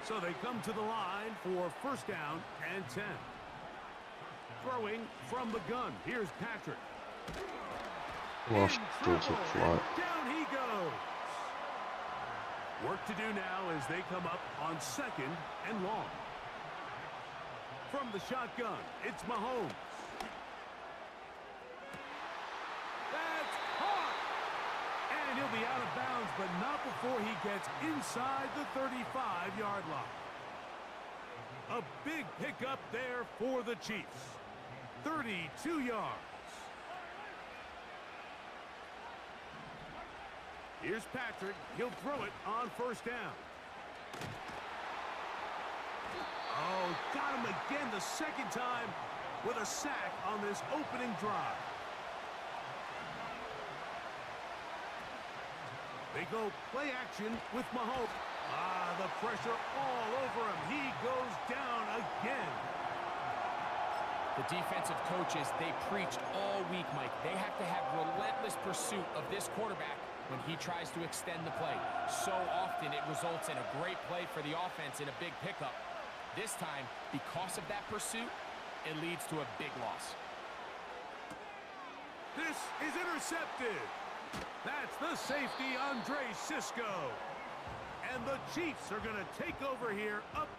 So they come to the line for first down and 10. Throwing from the gun. Here's Patrick. Lost towards the flat. Down he goes. Work to do now as they come up on second and long. From the shotgun, it's Mahomes. That's caught! And he'll be out of bounds, but not before he gets inside the 35-yard line. A big pickup there for the Chiefs. 32 yards. Here's Patrick. He'll throw it on first down. Oh, got him again the second time with a sack on this opening drive. They go play action with Mahomes. Ah, the pressure all over him. He goes down again. The defensive coaches, they preached all week, Mike. They have to have relentless pursuit of this quarterback when he tries to extend the play. So often it results in a great play for the offense and a big pickup. This time, because of that pursuit, it leads to a big loss. This is intercepted. That's the safety, Andre Cisco. And the Chiefs are going to take over here up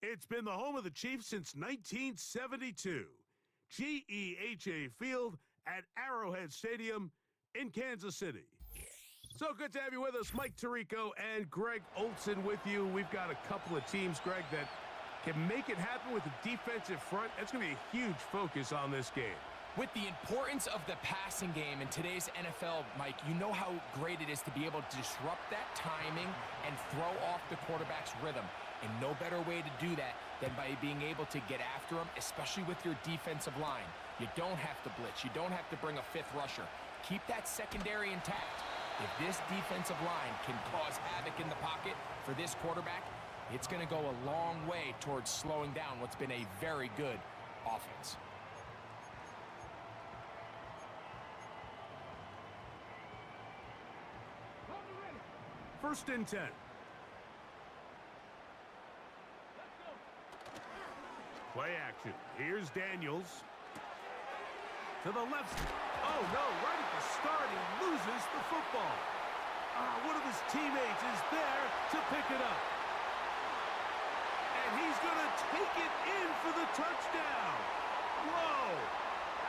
It's been the home of the Chiefs since 1972. GEHA Field at Arrowhead Stadium in Kansas City. So good to have you with us. Mike Tirico and Greg Olson with you. We've got a couple of teams, Greg, that can make it happen with the defensive front. That's going to be a huge focus on this game. With the importance of the passing game in today's NFL, Mike, you know how great it is to be able to disrupt that timing and throw off the quarterback's rhythm. And no better way to do that than by being able to get after him, especially with your defensive line. You don't have to blitz. You don't have to bring a fifth rusher. Keep that secondary intact. If this defensive line can cause havoc in the pocket for this quarterback, it's going to go a long way towards slowing down what's been a very good offense. First and 10. Play action. Here's Daniels. To the left. Oh, no. Right at the start, he loses the football. One of his teammates is there to pick it up. And he's going to take it in for the touchdown. Whoa.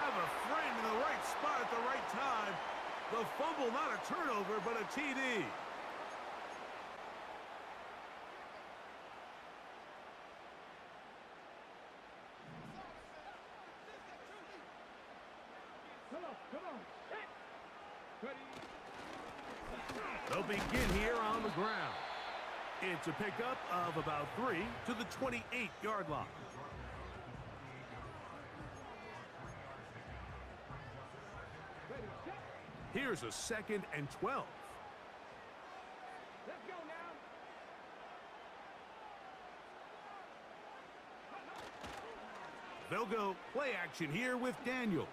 Have a friend in the right spot at the right time. The fumble, not a turnover, but a TD. They'll begin here on the ground. It's a pickup of about 3 to the 28-yard line. Here's a 2nd and 12. Let's go now. They'll go play action here with Daniels.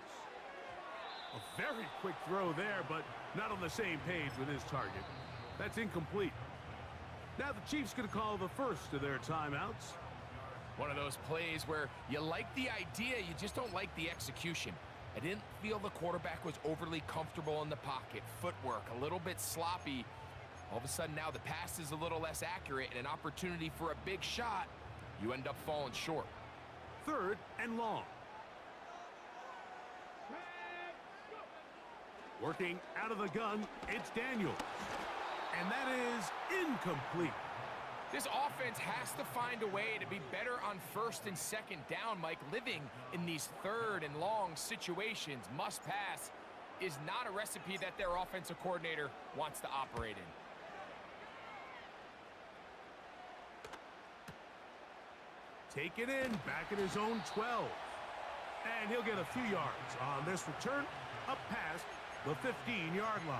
A very quick throw there, but not on the same page with his target. That's incomplete. Now the Chiefs going to call the first of their timeouts. One of those plays where you like the idea, you just don't like the execution. I didn't feel the quarterback was overly comfortable in the pocket. Footwork, a little bit sloppy. All of a sudden now the pass is a little less accurate and an opportunity for a big shot. You end up falling short. 3rd and long. Working out of the gun, it's Daniels. And that is incomplete. This offense has to find a way to be better on 1st and 2nd down, Mike. Living in these 3rd and long situations, must pass, is not a recipe that their offensive coordinator wants to operate in. Take it in, back at his own 12. And he'll get a few yards on this return, up past the 15-yard line.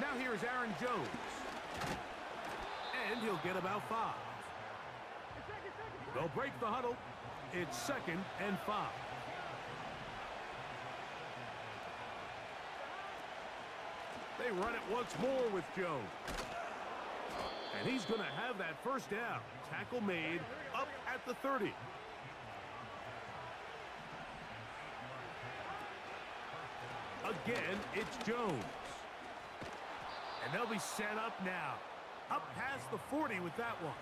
Now here's Aaron Jones. And he'll get about 5. They'll break the huddle. It's 2nd and 5. They run it once more with Jones. And he's going to have that first down. Tackle made up at the 30. Again, it's Jones. And they'll be set up now. Up past the 40 with that one.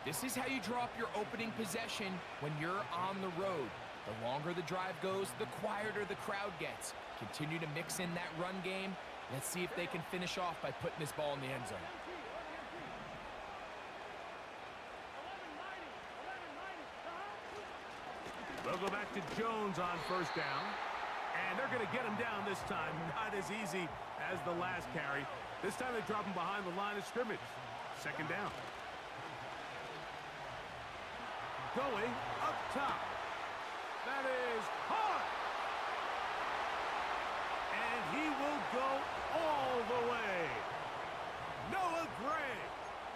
This is how you draw up your opening possession when you're on the road. The longer the drive goes, the quieter the crowd gets. Continue to mix in that run game. Let's see if they can finish off by putting this ball in the end zone. They'll go back to Jones on 1st down. And they're going to get him down this time. Not as easy as the last carry. This time they drop him behind the line of scrimmage. 2nd down. Going up top. That is hard. And he will go all the way. Noah Gray.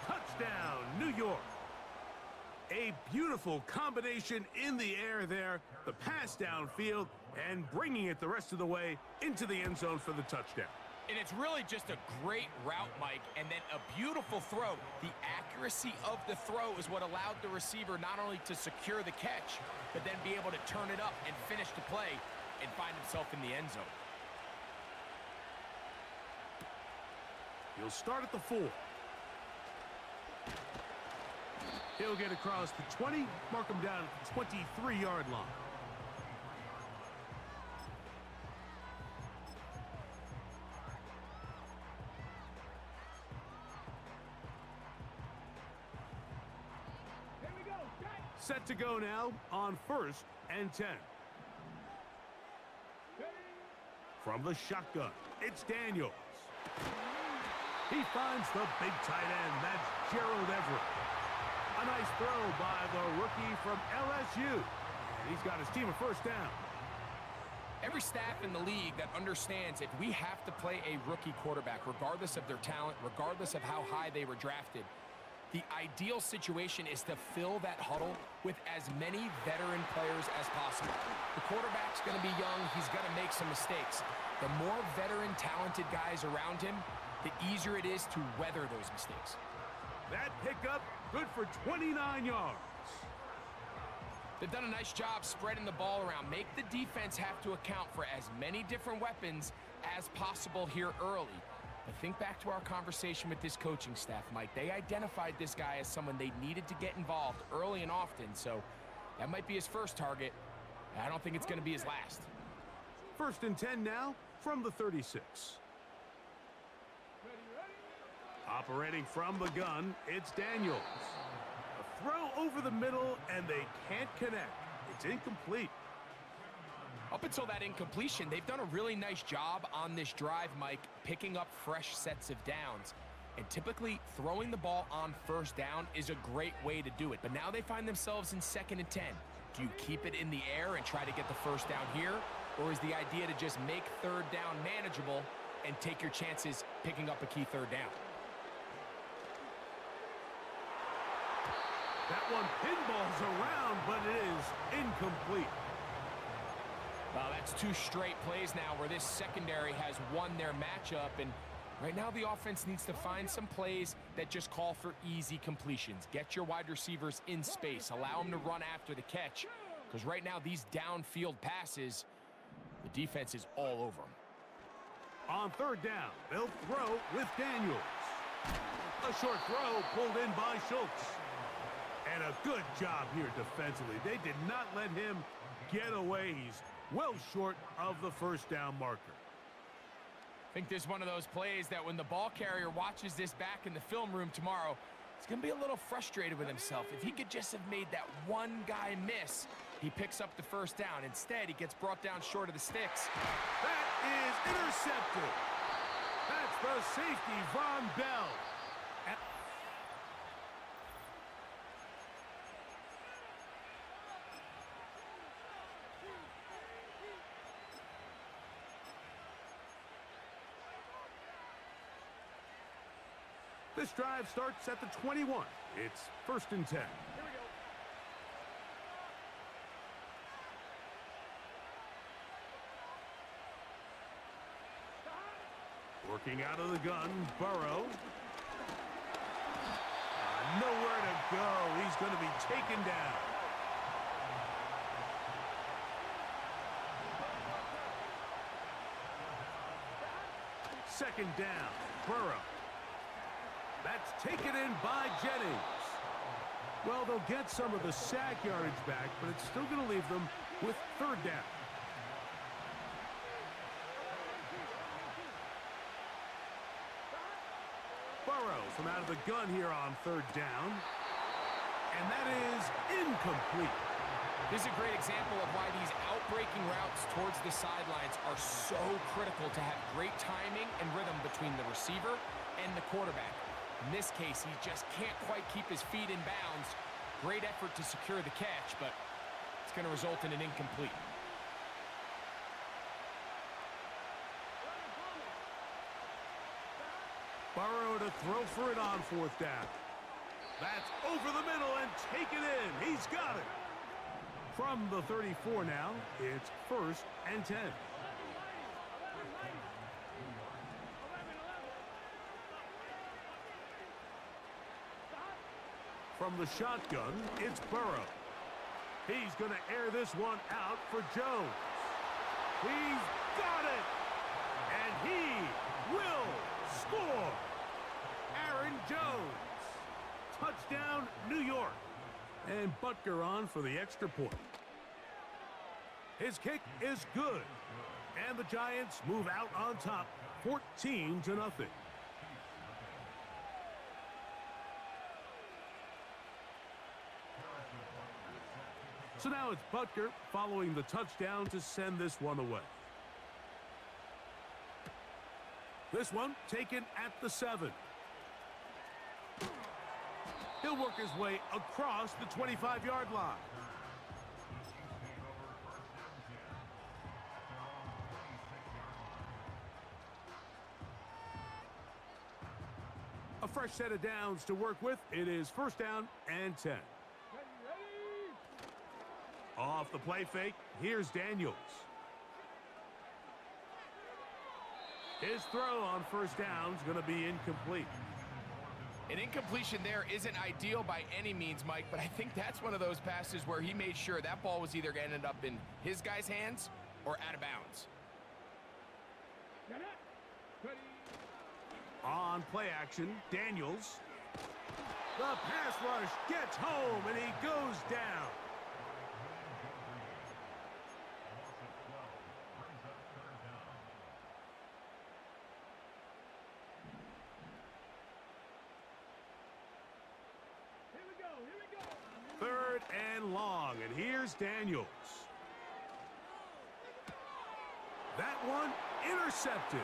Touchdown, New York. A beautiful combination in the air there. The pass downfield and bringing it the rest of the way into the end zone for the touchdown. And it's really just a great route, Mike, and then a beautiful throw. The accuracy accuracy of the throw is what allowed the receiver not only to secure the catch, but then be able to turn it up and finish the play and find himself in the end zone. He'll start at the 4. He'll get across the 20, mark him down at the 23-yard line. Set to go now on 1st and 10. From the shotgun, it's Daniels. He finds the big tight end. That's Gerald Everett. A nice throw by the rookie from LSU. And he's got his team a first down. Every staff in the league that understands if we have to play a rookie quarterback, regardless of their talent, regardless of how high they were drafted, the ideal situation is to fill that huddle with as many veteran players as possible. The quarterback's going to be young. He's going to make some mistakes. The more veteran, talented guys around him, the easier it is to weather those mistakes. That pickup, good for 29 yards. They've done a nice job spreading the ball around. Make the defense have to account for as many different weapons as possible here early. But think back to our conversation with this coaching staff, Mike. They identified this guy as someone they needed to get involved early and often, so that might be his first target. I don't think it's going to be his last. 1st and 10 now from the 36. Operating from the gun, it's Daniels. A throw over the middle, and they can't connect. It's incomplete. Up until that incompletion, they've done a really nice job on this drive, Mike, picking up fresh sets of downs. And typically, throwing the ball on 1st down is a great way to do it. But now they find themselves in 2nd and 10. Do you keep it in the air and try to get the 1st down here? Or is the idea to just make 3rd down manageable and take your chances picking up a key 3rd down? That one pinballs around, but it is incomplete. Well, that's 2 straight plays now where this secondary has won their matchup, and right now the offense needs to find some plays that just call for easy completions. Get your wide receivers in space. Allow them to run after the catch, because right now these downfield passes, the defense is all over them. On 3rd down, they'll throw with Daniels. A short throw pulled in by Schultz. And a good job here defensively. They did not let him get away. He's well short of the 1st down marker. I think this is one of those plays that when the ball carrier watches this back in the film room tomorrow, he's going to be a little frustrated with himself. If he could just have made that one guy miss, he picks up the 1st down. Instead, he gets brought down short of the sticks. That is intercepted. That's the safety, Von Bell. This drive starts at the 21. It's 1st and 10. Working out of the gun, Burrow. Nowhere to go. He's going to be taken down. Second down, Burrow. That's taken in by Jennings. Well, they'll get some of the sack yardage back, but it's still going to leave them with 3rd down. Burrow from out of the gun here on 3rd down. And that is incomplete. This is a great example of why these outbreaking routes towards the sidelines are so critical to have great timing and rhythm between the receiver and the quarterback. In this case, he just can't quite keep his feet in bounds. Great effort to secure the catch, but it's going to result in an incomplete. Burrow to throw for it on 4th down. That's over the middle and taken in. He's got it. From the 34 now, it's 1st and 10. From the shotgun, it's Burrow. He's going to air this one out for Jones. He's got it! And he will score! Aaron Jones. Touchdown, New York. And Butker on for the extra point. His kick is good. And the Giants move out on top, 14-0. So now it's Butker following the touchdown to send this one away. This one taken at the 7. He'll work his way across the 25-yard line. A fresh set of downs to work with. It is 1st down and 10. Off the play fake, here's Daniels. His throw on 1st down is going to be incomplete. An incompletion there isn't ideal by any means, Mike, but I think that's one of those passes where he made sure that ball was either going to end up in his guy's hands or out of bounds. On play action, Daniels. The pass rush gets home, and he goes down. Third and long, and here's Daniels. That one intercepted.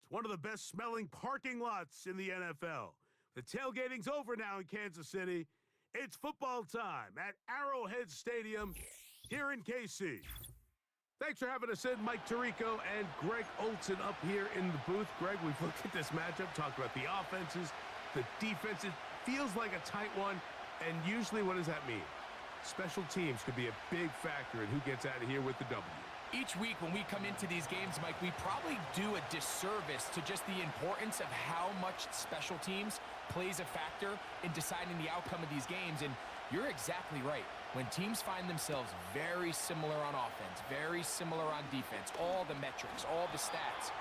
One of the best smelling parking lots in the NFL. The tailgating's over now in Kansas City. It's football time at Arrowhead Stadium here in KC. Thanks for having us in, Mike Tirico and Greg Olson up here in the booth. Greg, we've looked at this matchup, talked about the offenses, the defenses. Feels like a tight one, and usually what does that mean? Special teams could be a big factor in who gets out of here with the W. Each week when we come into these games, Mike, we probably do a disservice to just the importance of how much special teams plays a factor in deciding the outcome of these games. And You're exactly right. When teams find themselves very similar on offense, very similar on defense, all the metrics, all the stats,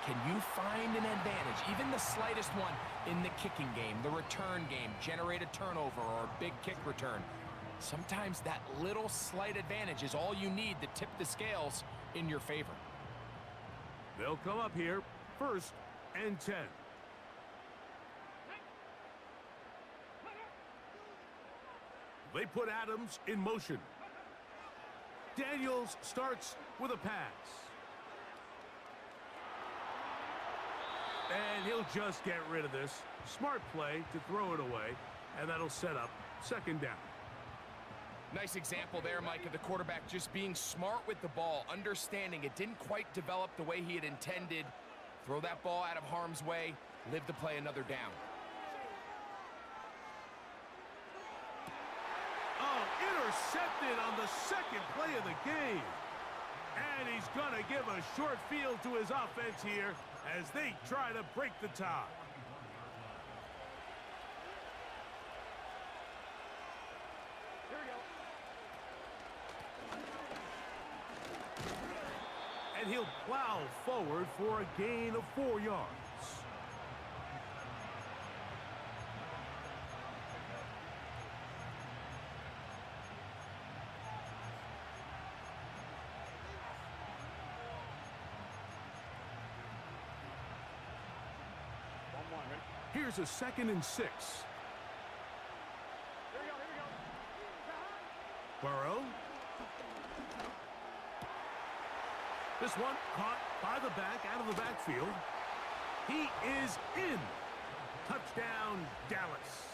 can you find an advantage, even the slightest one, in the kicking game, the return game, generate a turnover or a big kick return? Sometimes that little slight advantage is all you need to tip the scales in your favor. They'll come up here, 1st and 10. They put Adams in motion. Daniels starts with a pass. And he'll just get rid of this. Smart play to throw it away, and that'll set up 2nd down. Nice example there, Mike, of the quarterback just being smart with the ball, understanding it didn't quite develop the way he had intended. Throw that ball out of harm's way, live to play another down. Oh, intercepted on the 2nd play of the game. And he's going to give a short field to his offense here as they try to break the tie. And he'll plow forward for a gain of 4 yards. Here's a 2nd and 6. Burrow. This one caught by the back, out of the backfield. He is in. Touchdown, Dallas.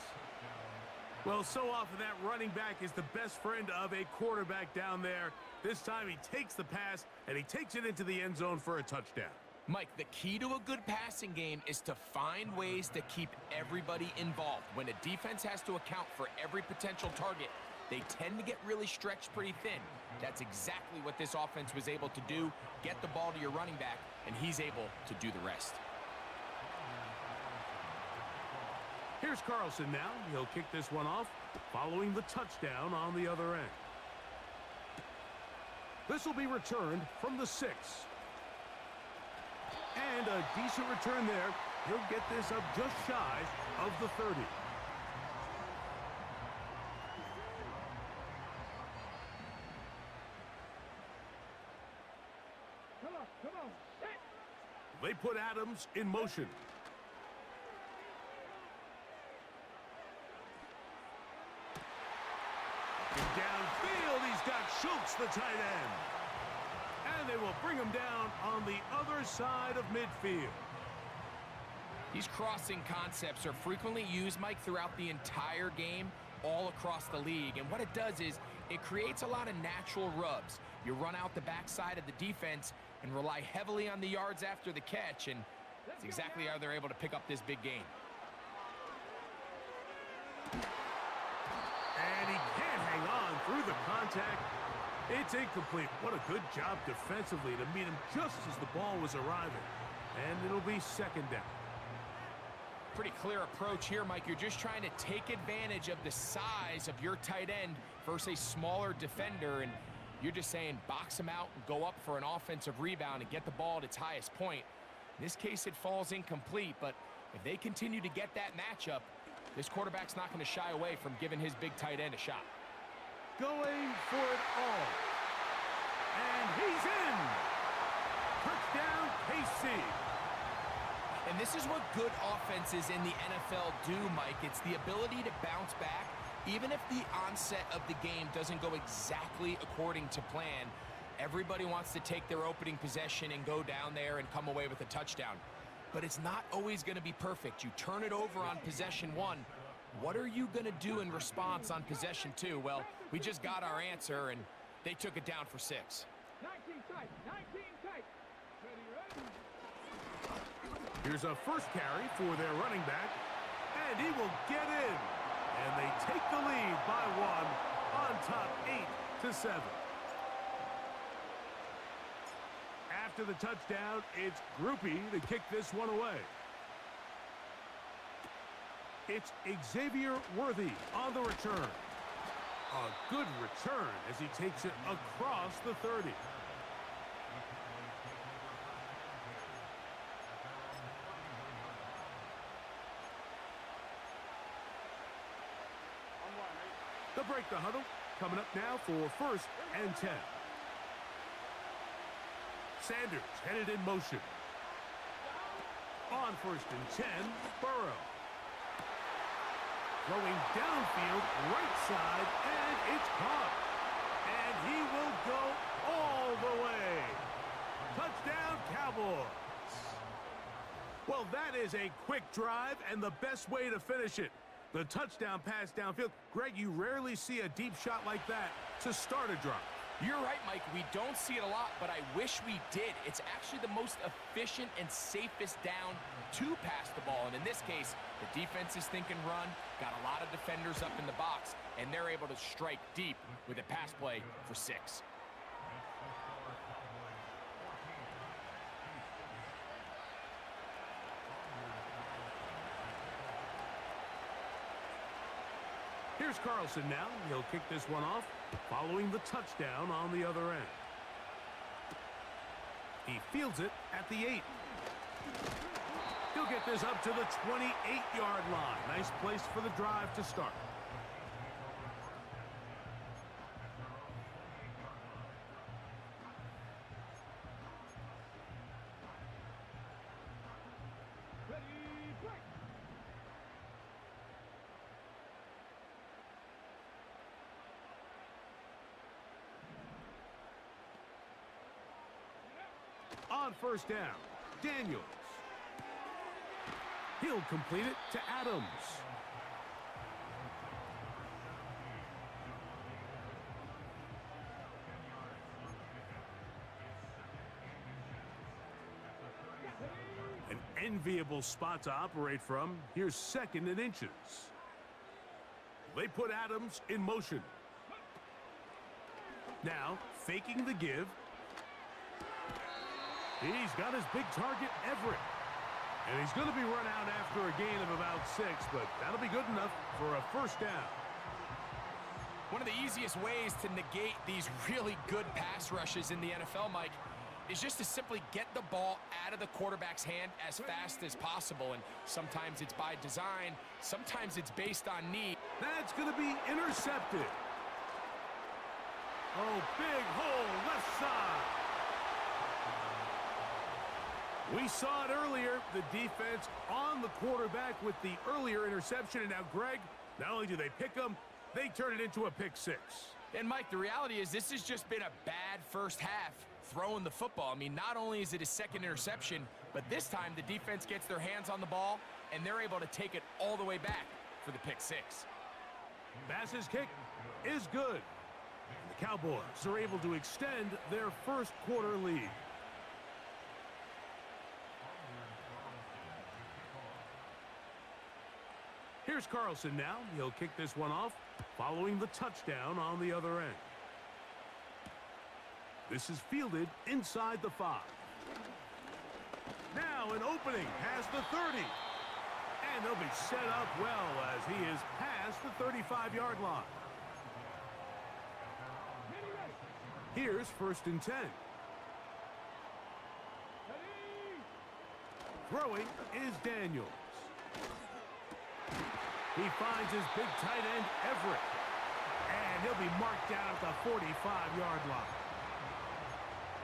Well, so often that running back is the best friend of a quarterback down there. This time he takes the pass, and he takes it into the end zone for a touchdown. Mike, the key to a good passing game is to find ways to keep everybody involved. When a defense has to account for every potential target, they tend to get really stretched pretty thin. That's exactly what this offense was able to do. Get the ball to your running back, and he's able to do the rest. Here's Carlson now. He'll kick this one off, following the touchdown on the other end. This will be returned from the 6. And a decent return there. He'll get this up just shy of the 30. They put Adams in motion. Downfield, he's got Schultz, the tight end. And they will bring him down on the other side of midfield. These crossing concepts are frequently used, Mike, throughout the entire game, all across the league. And what it does is it creates a lot of natural rubs. You run out the backside of the defense and rely heavily on the yards after the catch, and that's exactly how they're able to pick up this big gain. And he can't hang on through the contact. It's incomplete. What a good job defensively to meet him just as the ball was arriving. And it'll be 2nd down. Pretty clear approach here, Mike. You're just trying to take advantage of the size of your tight end versus a smaller defender, and you're just saying box him out and go up for an offensive rebound and get the ball at its highest point. In this case, it falls incomplete, but if they continue to get that matchup, this quarterback's not going to shy away from giving his big tight end a shot. Going for it all. And he's in. Touchdown, KC. And this is what good offenses in the NFL do, Mike. It's the ability to bounce back. Even if the onset of the game doesn't go exactly according to plan, everybody wants to take their opening possession and go down there and come away with a touchdown. But it's not always going to be perfect. You turn it over on possession 1. What are you going to do in response on possession 2? Well, we just got our answer, and they took it down for 6. 19 tight. 19 tight. Here's a first carry for their running back, and he will get in. And they take the lead by 1 on top 8-7. After the touchdown, it's Groupie to kick this one away. It's Xavier Worthy on the return. A good return as he takes it across the 30. They'll break the huddle. Coming up now for 1st and 10. Sanders headed in motion. On 1st and 10, Burrow. Throwing downfield, right side, and it's caught. And he will go all the way. Touchdown, Cowboys. Well, that is a quick drive and the best way to finish it. The touchdown pass downfield. Greg, you rarely see a deep shot like that to start a drive. You're right, Mike. We don't see it a lot, but I wish we did. It's actually the most efficient and safest down to pass the ball. And in this case, the defense is thinking run, got a lot of defenders up in the box, and they're able to strike deep with a pass play for 6. Here's Carlson now. He'll kick this one off, following the touchdown on the other end. He fields it at the 8. He'll get this up to the 28-yard line. Nice place for the drive to start. On 1st down, Daniels. He'll complete it to Adams. An enviable spot to operate from. Here's 2nd and inches. They put Adams in motion. Now, faking the give. He's got his big target, Everett. And he's going to be run out after a gain of about 6, but that'll be good enough for a 1st down. One of the easiest ways to negate these really good pass rushes in the NFL, Mike, is just to simply get the ball out of the quarterback's hand as fast as possible. And sometimes it's by design, sometimes it's based on need. That's going to be intercepted. Oh, big hole, left side. We saw it earlier, the defense on the quarterback with the earlier interception. And now, Greg, not only do they pick him, they turn it into a pick 6. And, Mike, the reality is this has just been a bad first half throwing the football. I mean, not only is it his 2nd interception, but this time the defense gets their hands on the ball, and they're able to take it all the way back for the pick 6. Bass's kick is good. The Cowboys are able to extend their 1st quarter lead. Here's Carlson now. He'll kick this one off, following the touchdown on the other end. This is fielded inside the 5. Now an opening past the 30. And they'll be set up well as he is past the 35-yard line. Here's 1st and 10. Throwing is Daniels. He finds his big tight end, Everett. And he'll be marked down at the 45-yard line.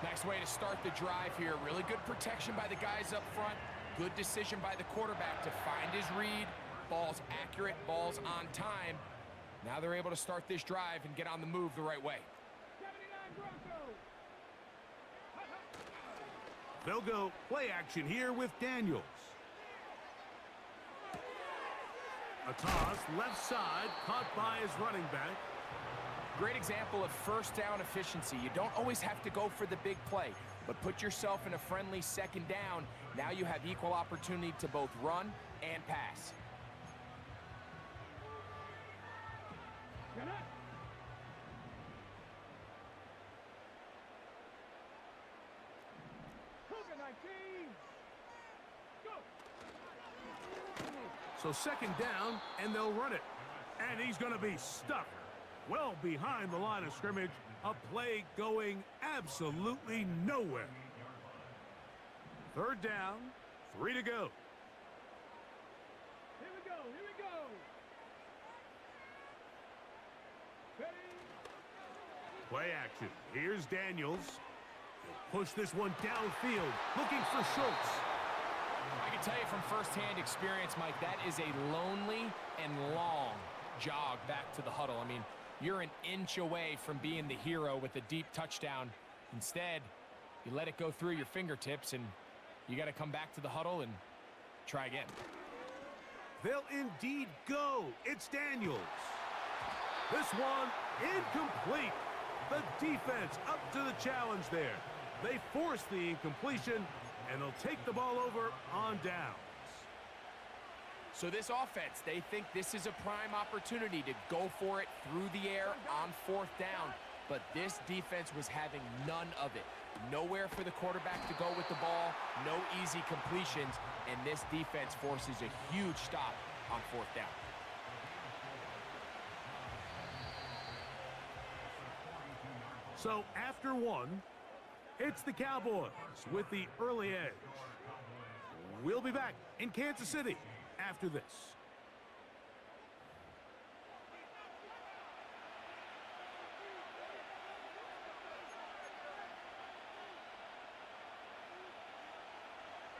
Nice way to start the drive here. Really good protection by the guys up front. Good decision by the quarterback to find his read. Ball's accurate, ball's on time. Now they're able to start this drive and get on the move the right way. They'll go play action here with Daniels. A toss, left side, caught by his running back. Great example of 1st down efficiency. You don't always have to go for the big play, but put yourself in a friendly 2nd down. Now you have equal opportunity to both run and pass. So 2nd down, and they'll run it. And he's going to be stuck. well behind the line of scrimmage. A play going absolutely nowhere. Third down, 3 to go. Here we go, here we go. Play action. Here's Daniels. He'll push this one downfield, looking for Schultz. I can tell you from firsthand experience, Mike, that is a lonely and long jog back to the huddle. I mean, you're an inch away from being the hero with a deep touchdown. Instead, you let it go through your fingertips, and you got to come back to the huddle and try again. They'll indeed go. It's Daniels. This one incomplete. The defense up to the challenge there. They force the incompletion, and they'll take the ball over on downs. So this offense, they think this is a prime opportunity to go for it through the air on fourth down. But this defense was having none of it. Nowhere for the quarterback to go with the ball, no easy completions, and this defense forces a huge stop on fourth down. So after one, it's the Cowboys with the early edge. We'll be back in Kansas City after this.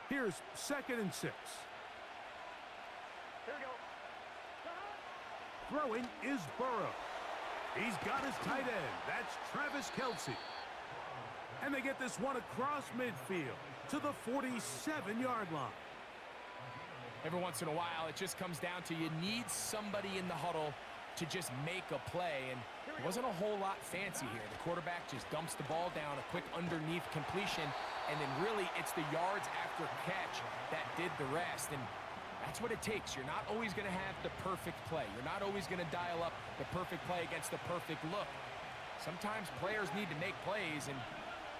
Here's 2nd and 6. Here we go. Throwing is Burrow. He's got his tight end. That's Travis Kelce. And they get this one across midfield to the 47-yard line. Every once in a while, it just comes down to you need somebody in the huddle to just make a play, and it wasn't a whole lot fancy here. The quarterback just dumps the ball down, a quick underneath completion, and then really it's the yards after catch that did the rest, and that's what it takes. You're not always going to have the perfect play. You're not always going to dial up the perfect play against the perfect look. Sometimes players need to make plays, and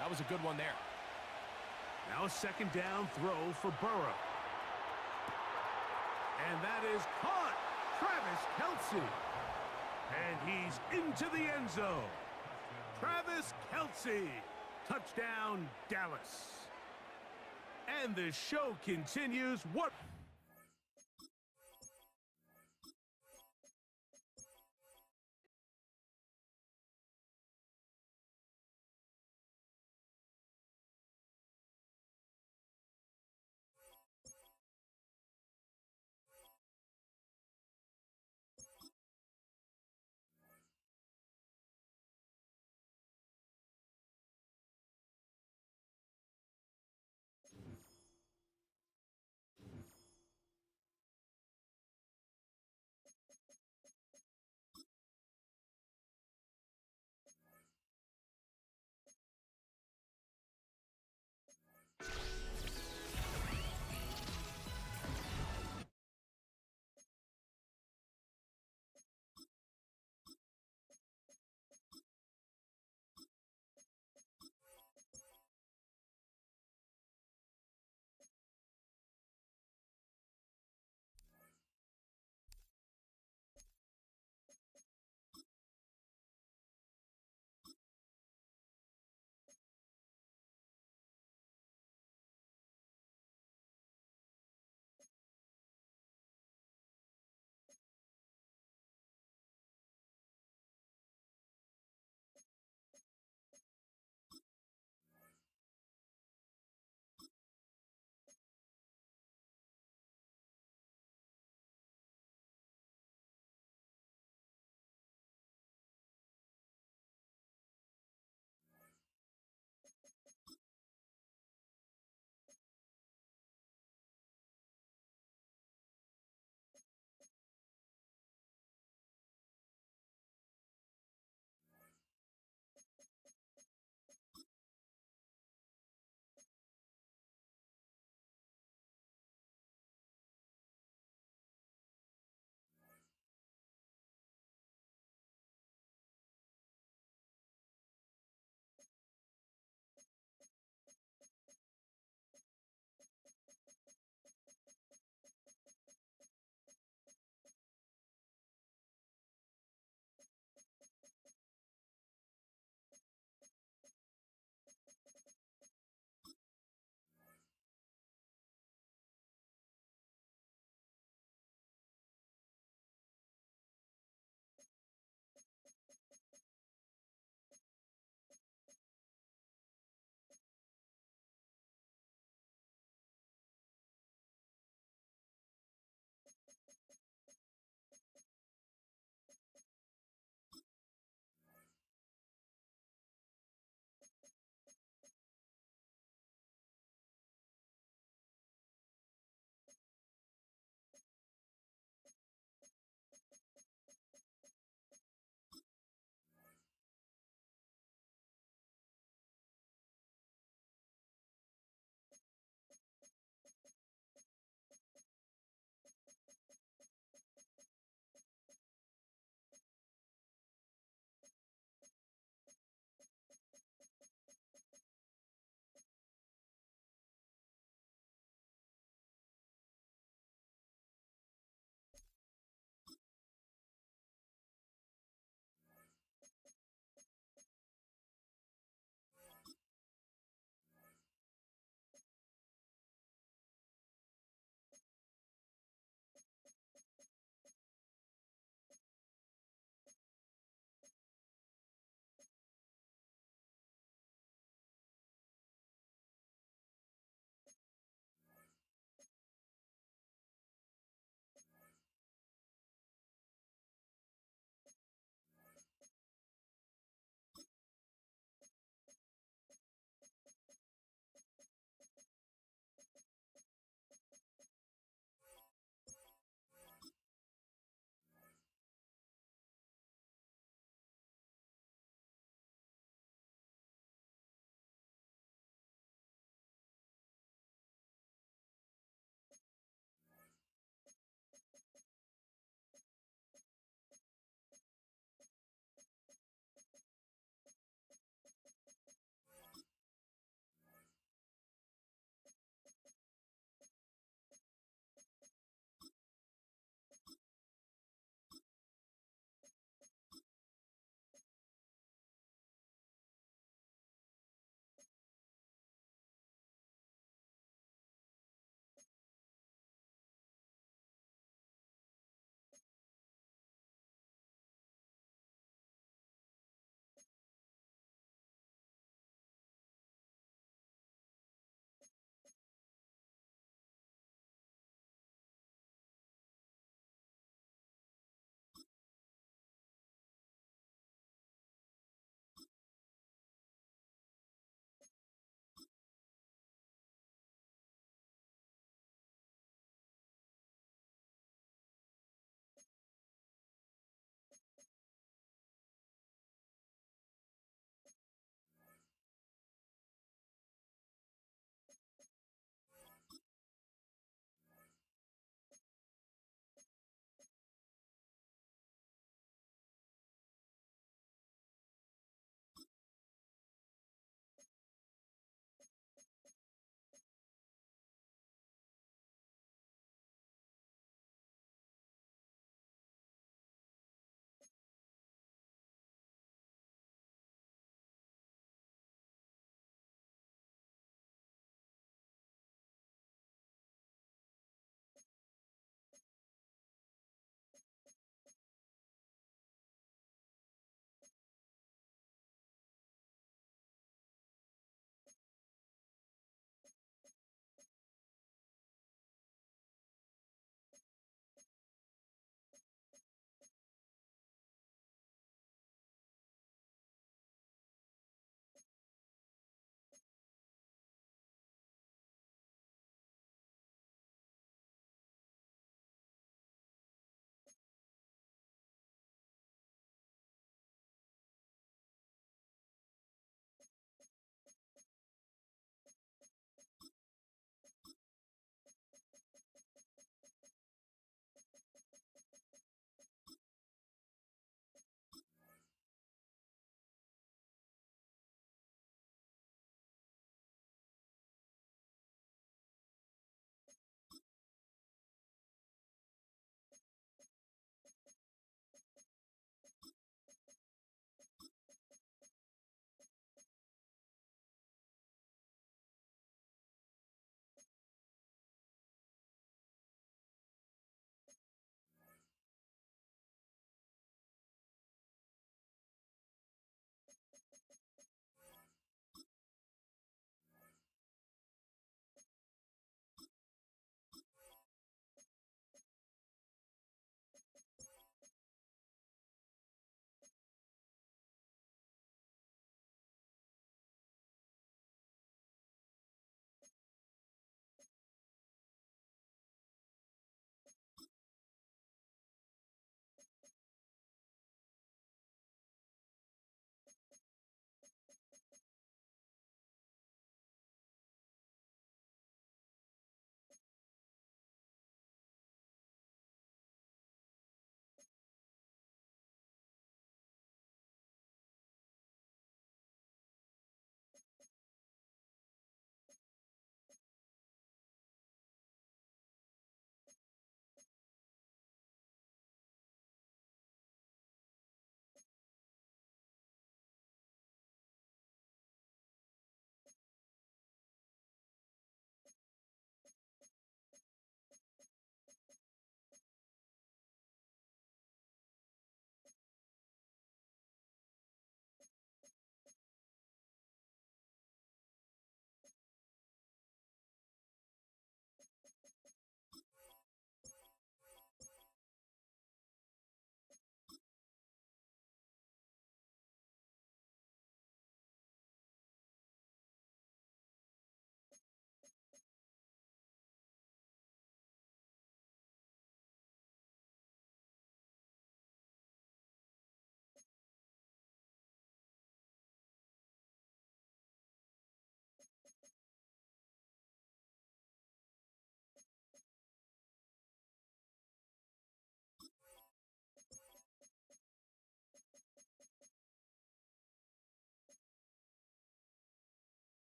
that was a good one there. Now a 2nd down throw for Burrow. And that is caught. Travis Kelce. And he's into the end zone. Travis Kelce. Touchdown, Dallas. And the show continues. What?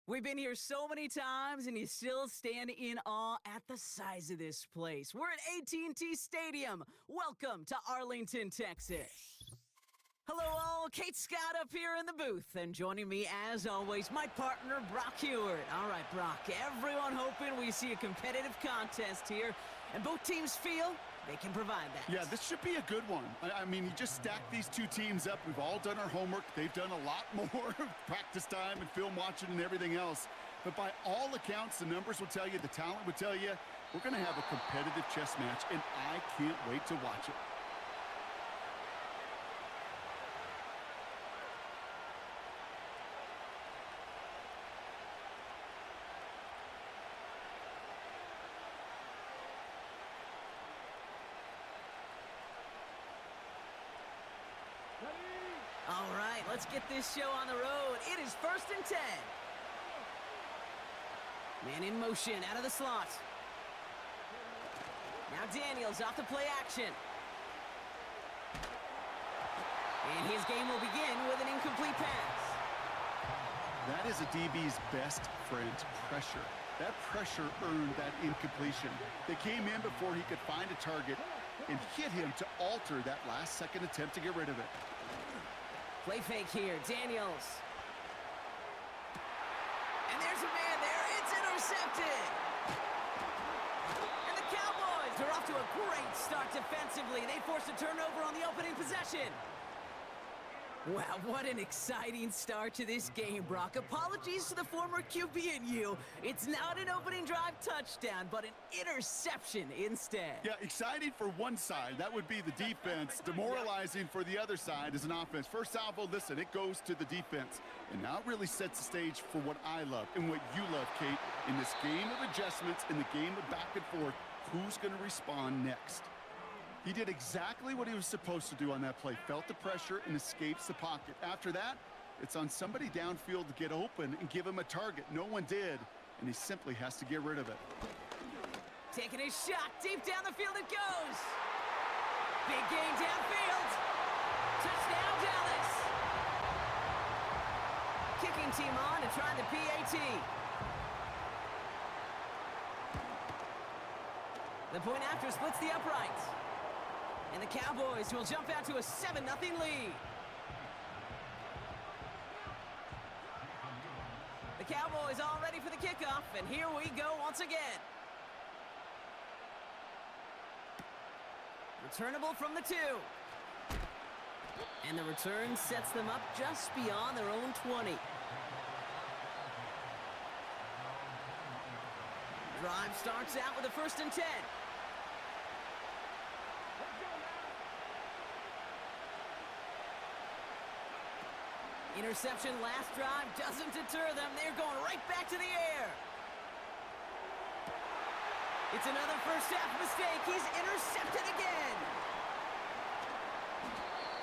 We've been here so many times, and you still stand in awe at the size of this place. We're at AT&T Stadium. Welcome to Arlington, Texas. Hello all, Kate Scott up here in the booth, and joining me as always, my partner, Brock Heward. All right, Brock, everyone hoping we see a competitive contest here, and both teams feel they can provide that. Yeah, this should be a good one. I mean, you just stack these two teams up. We've all done our homework. They've done a lot more practice time and film watching and everything else. But by all accounts, the numbers will tell you, the talent will tell you, we're going to have a competitive chess match, and I can't wait to watch it. All right, let's get this show on the road. It is 1st and 10. Man in motion, out of the slot. Now Daniels off the play action. And his game will begin with an incomplete pass. That is a DB's best friend, pressure. That pressure earned that incompletion. They came in before he could find a target and hit him to alter that last-second attempt to get rid of it. Play fake here, Daniels. And there's a man there, it's intercepted. And the Cowboys are off to a great start defensively. They forced a turnover on the opening possession. Wow, what an exciting start to this game, Brock. Apologies to the former QB and you. It's not an opening drive touchdown, but an interception instead. Yeah, exciting for one side. That would be the defense. Demoralizing for the other side as an offense. First salvo, listen, it goes to the defense. And now it really sets the stage for what I love and what you love, Kate. In this game of adjustments, in the game of back and forth, who's going to respond next? He did exactly what he was supposed to do on that play. Felt the pressure and escapes the pocket. After that, it's on somebody downfield to get open and give him a target. No one did, and he simply has to get rid of it. Taking his shot, deep down the field it goes. Big gain downfield. Touchdown, Dallas. Kicking team on to try the PAT. The point after splits the uprights. And the Cowboys will jump out to a 7-0 lead. The Cowboys all ready for the kickoff, and here we go once again. Returnable from the 2. And the return sets them up just beyond their own 20. Drive starts out with a 1st and 10. Interception last drive doesn't deter them. They're going right back to the air. It's another first half mistake. He's intercepted again.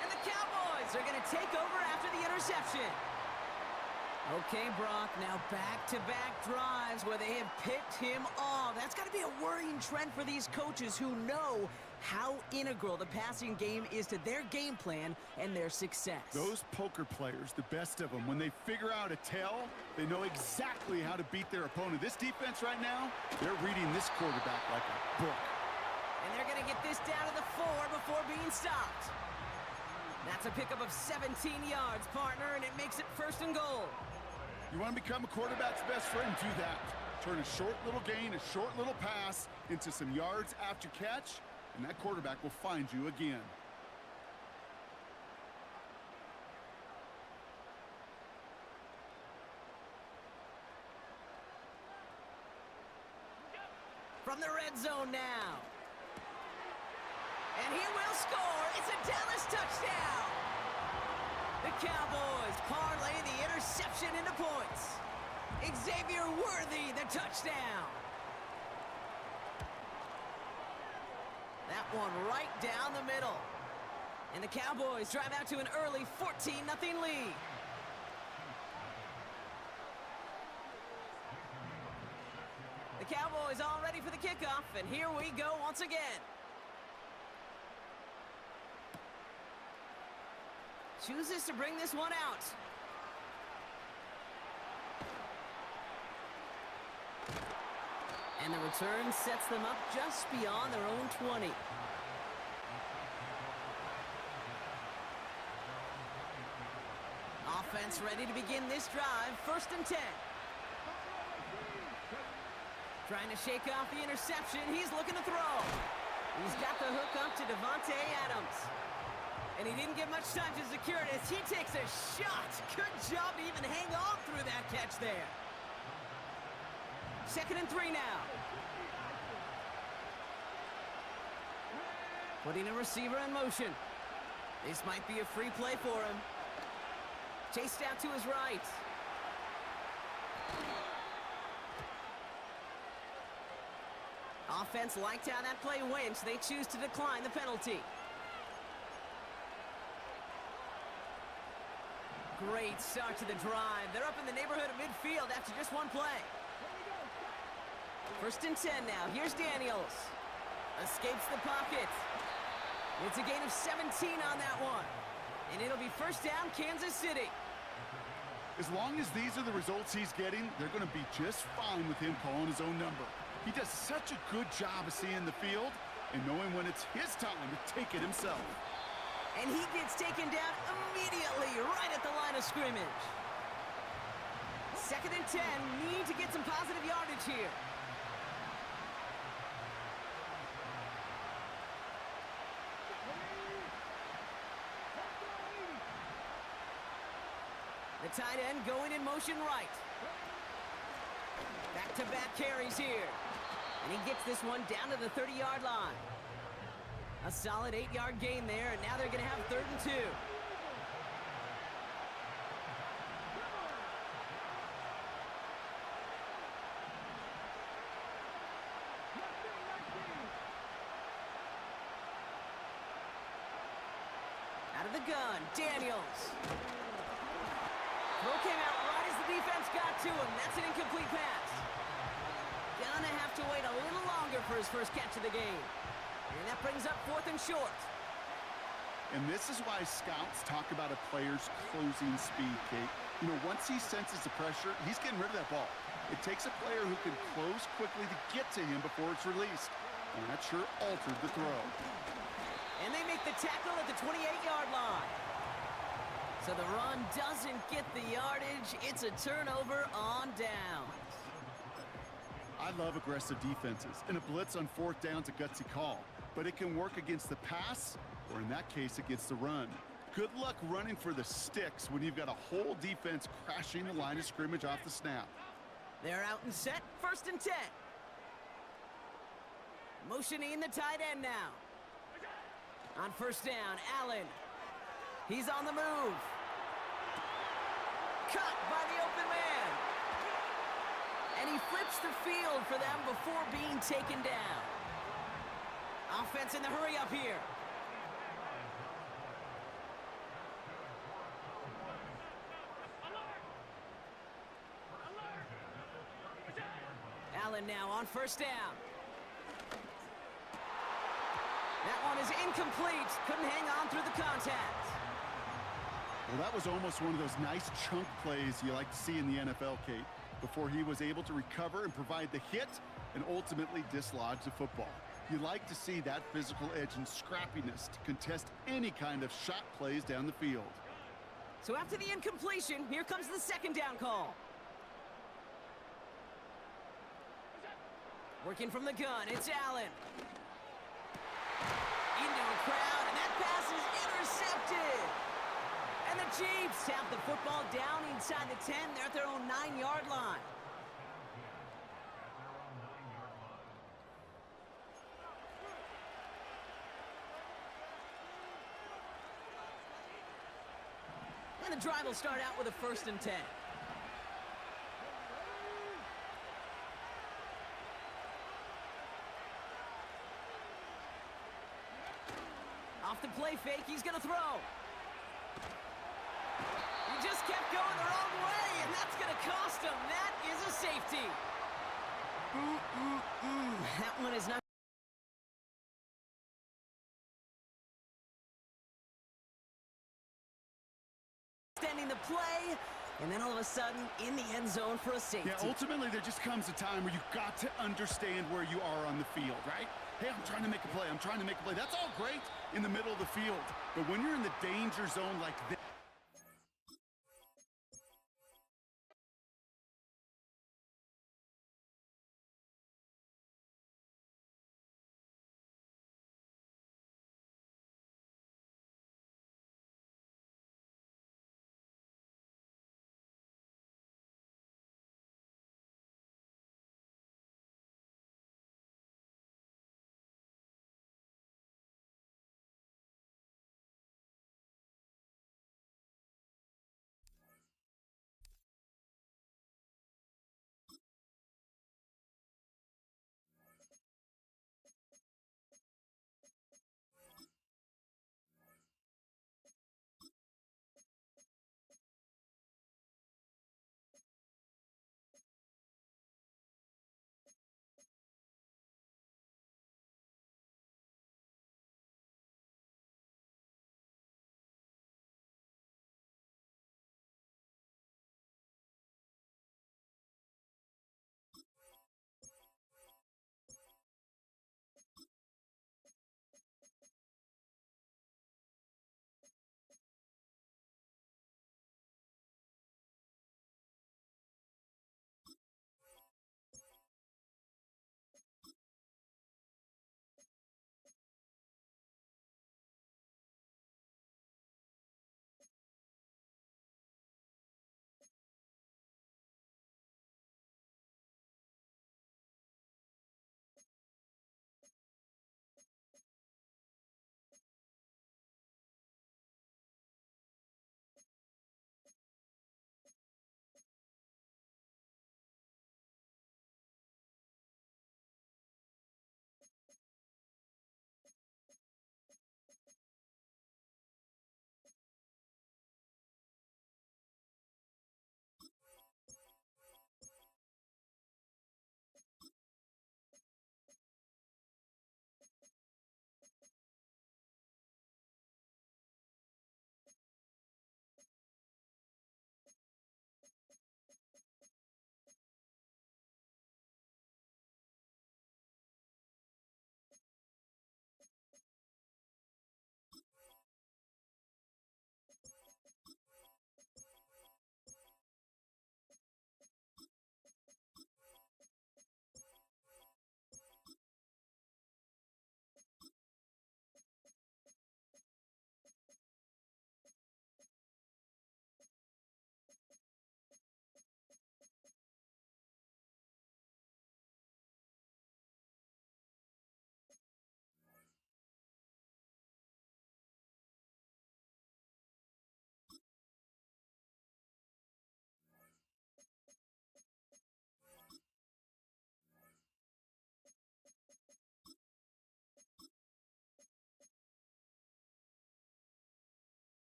And the Cowboys are going to take over after the interception. Okay, Brock, now back-to-back drives where they have picked him off. That's got to be a worrying trend for these coaches who know how integral the passing game is to their game plan and their success. Those poker players, the best of them, when they figure out a tell, they know exactly how to beat their opponent. This defense right now, they're reading this quarterback like a book. And they're going to get this down to the 4 before being stopped. That's a pickup of 17 yards, partner, and it makes it 1st and goal. You want to become a quarterback's best friend, do that. Turn a short little gain, a short little pass into some yards after catch, and that quarterback will find you again. From the red zone now. And he will score. It's a Dallas touchdown. The Cowboys parlay the interception into points. Xavier Worthy, the touchdown. That one right down the middle. And the Cowboys drive out to an early 14-0 lead. The Cowboys all ready for the kickoff, and here we go once again. Chooses to bring this one out. And the return sets them up just beyond their own 20. Offense ready to begin this drive. 1st and 10. Trying to shake off the interception. He's looking to throw. He's got the hook up to Devontae Adams. And he didn't get much time to secure it as he takes a shot. Good job to even hang on through that catch there. 2nd and 3 now. Putting a receiver in motion. This might be a free play for him. Chased out to his right. Offense liked how that play went. They choose to decline the penalty. Great start to the drive. They're up in the neighborhood of midfield after just one play. 1st and 10 now. Here's Daniels. Escapes the pocket. It's a gain of 17 on that one. And it'll be 1st down, Kansas City. As long as these are the results he's getting, they're going to be just fine with him calling his own number. He does such a good job of seeing the field and knowing when it's his time to take it himself. And he gets taken down immediately, right at the line of scrimmage. 2nd and 10, need to get some positive yardage here. The tight end going in motion right. Back-to-back carries here. And he gets this one down to the 30-yard line. A solid 8-yard gain there, and now they're going to have 3rd and 2. Out of the gun, Daniels. Throw came out right as the defense got to him. That's an incomplete pass. Gonna have to wait a little longer for his first catch of the game. And that brings up 4th and short. And this is why scouts talk about a player's closing speed, Kate. You know, once he senses the pressure, he's getting rid of that ball. It takes a player who can close quickly to get to him before it's released. And that sure altered the throw. And they make the tackle at the 28-yard line. So the run doesn't get the yardage. It's a turnover on downs. I love aggressive defenses, and a blitz on 4th down's a gutsy call. But it can work against the pass, or in that case, against the run. Good luck running for the sticks when you've got a whole defense crashing the line of scrimmage off the snap. They're out and set. 1st and 10. Motioning the tight end now. On 1st down, Allen. He's on the move. Cut by the open man. And he flips the field for them before being taken down. Offense in the hurry up here. Allen now on 1st down. That one is incomplete. Couldn't hang on through the contact. Well, that was almost one of those nice chunk plays you like to see in the NFL, Kate, before he was able to recover and provide the hit and ultimately dislodge the football. You like to see that physical edge and scrappiness to contest any kind of shot plays down the field. So after the incompletion, here comes the 2nd down call. Working from the gun, it's Allen. Into a crowd, and that pass is intercepted. And the Chiefs have the football down inside the 10. They're at their own 9-yard line. And the drive will start out with a 1st and 10. Off the play fake, he's going to throw. He just kept going the wrong way, and that's going to cost him. That is a safety. That one is not. Extending the play, And then all of a sudden, in the end zone for a safety. Yeah, ultimately, there just comes a time where you've got to understand where you are on the field, right? Hey, I'm trying to make a play. I'm trying to make a play. That's all great in the middle of the field. But when you're in the danger zone like this,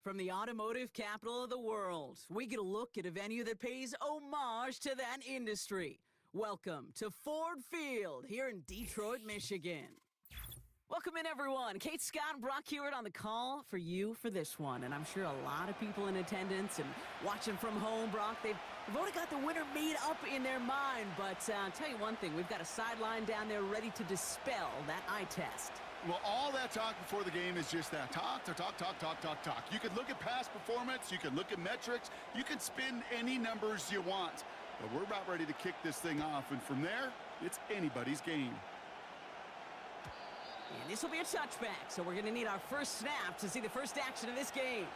From the automotive capital of the world, we get a look at a venue that pays homage to that industry. Welcome to Ford Field here in Detroit, Michigan. Welcome in, everyone. Kate, Scott, and Brock Hewitt on the call for you for this one. And I'm sure a lot of people in attendance and watching from home, Brock, they've already got the winner made up in their mind. But I'll tell you one thing, we've got a sideline down there ready to dispel that eye test. Well, all that talk before the game is just that. Talk. You can look at past performance. You can look at metrics. You can spin any numbers you want. But we're about ready to kick this thing off. And from there, it's anybody's game. And this will be a touchback, so we're going to need our first snap to see the first action of this game.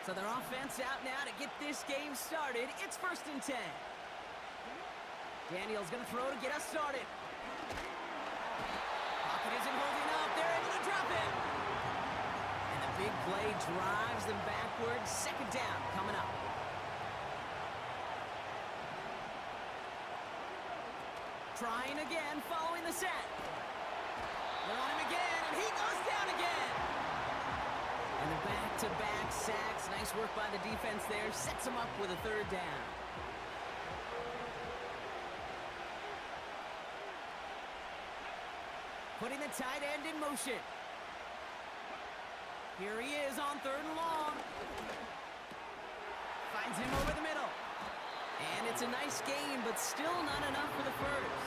So their offense out now to get this game started. It's 1st and 10. Daniel's going to throw to get us started. Pocket isn't holding up. They're able to drop it. And the big play drives them backwards. 2nd down coming up. Trying again, following the set. They're on him again, and he goes down again. And the back-to-back sacks. Nice work by the defense there. Sets them up with a 3rd down. Putting the tight end in motion. Here he is on 3rd and long. Finds him over the middle. And it's a nice gain, but still not enough for the first.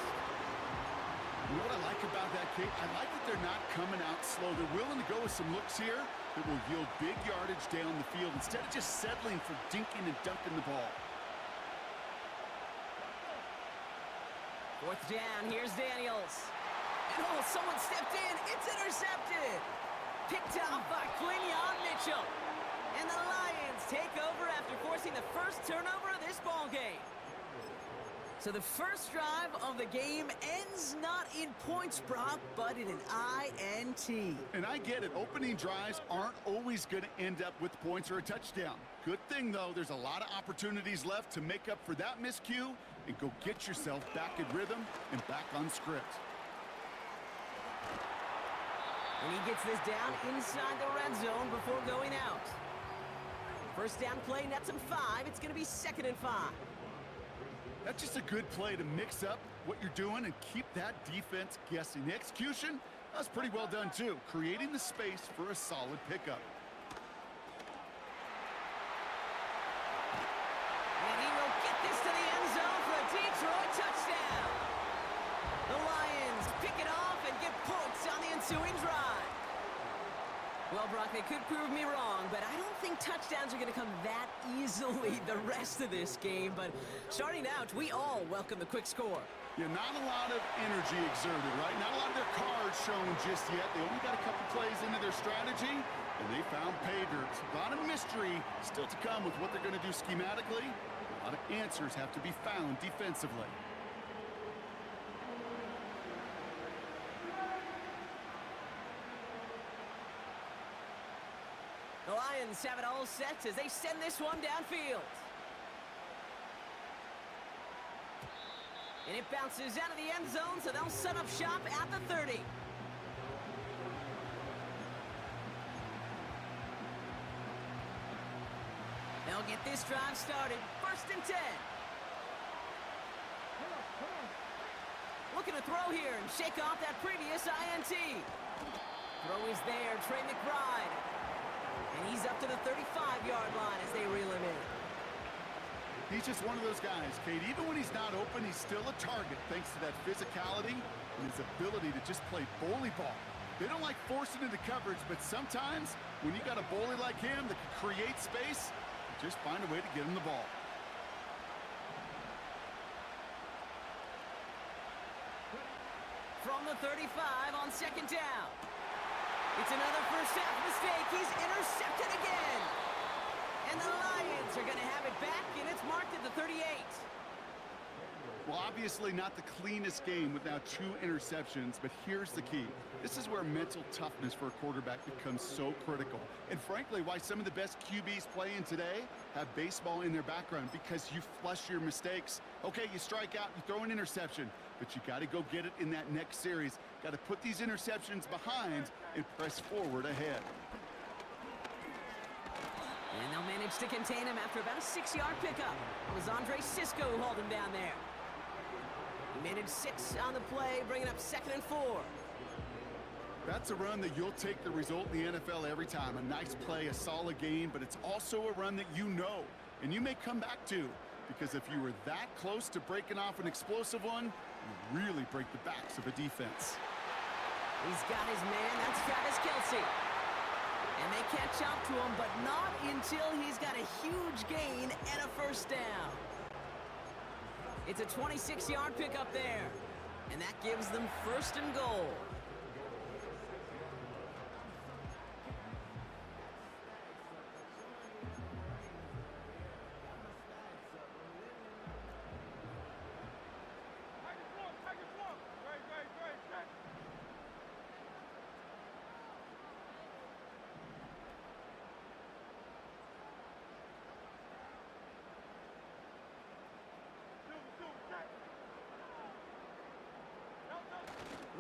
You know what I like about that, Kate? I like that they're not coming out slow. They're willing to go with some looks here that will yield big yardage down the field instead of just settling for dinking and dunking the ball. 4th down, here's Daniels. And oh, someone stepped in. It's intercepted. Picked off by Quinion Mitchell. And the Lions take over after forcing the first turnover of this ball game. So the first drive of the game ends not in points, Brock, but in an INT. And I get it. Opening drives aren't always going to end up with points or a touchdown. Good thing, though, there's a lot of opportunities left to make up for that miscue and go get yourself back in rhythm and back on script. And he gets this down inside the red zone before going out. 1st down play nets him 5. It's going to be 2nd and 5. That's just a good play to mix up what you're doing and keep that defense guessing. The execution, that's pretty well done too, creating the space for a solid pickup. And he will get this to the end zone for a Detroit touchdown. The Lions pick it off and get points on the ensuing drive. Well, Brock, they could prove me wrong, but I don't think touchdowns are going to come that easily the rest of this game. But starting out, we all welcome the quick score. Yeah, not a lot of energy exerted, right? Not a lot of their cards shown just yet. They only got a couple plays into their strategy, and they found pay dirt. A lot of mystery still to come with what they're going to do schematically. A lot of answers have to be found defensively. The Lions have it all set as they send this one downfield. And it bounces out of the end zone, so they'll set up shop at the 30. They'll get this drive started. 1st and 10. Looking to throw here and shake off that previous INT. Throw is there, Trey McBride. And he's up to the 35-yard line as they reel him in. He's just one of those guys, Kate. Even when he's not open, he's still a target thanks to that physicality and his ability to just play bully ball. They don't like forcing into coverage, but sometimes when you got a bully like him that can create space, just find a way to get him the ball. From the 35 on 2nd down. It's another first half mistake. He's intercepted again. And the Lions are going to have it back, and it's marked at the 38. Well, obviously not the cleanest game without 2 interceptions, but here's the key. This is where mental toughness for a quarterback becomes so critical. And frankly, why some of the best QBs playing today have baseball in their background, because you flush your mistakes. Okay, you strike out, you throw an interception, but you got to go get it in that next series. Got to put these interceptions behind and press forward ahead. And they'll manage to contain him after about a 6-yard pickup. It was Andre Sisco who hauled him down there. He managed 6 on the play, bringing up 2nd and 4. That's a run that you'll take the result in the NFL every time. A nice play, a solid gain, but it's also a run that you know and you may come back to, because if you were that close to breaking off an explosive one, you really break the backs of a defense. He's got his man. That's Travis Kelce. And they catch up to him, but not until he's got a huge gain and a first down. It's a 26-yard pickup there, and that gives them 1st and goal.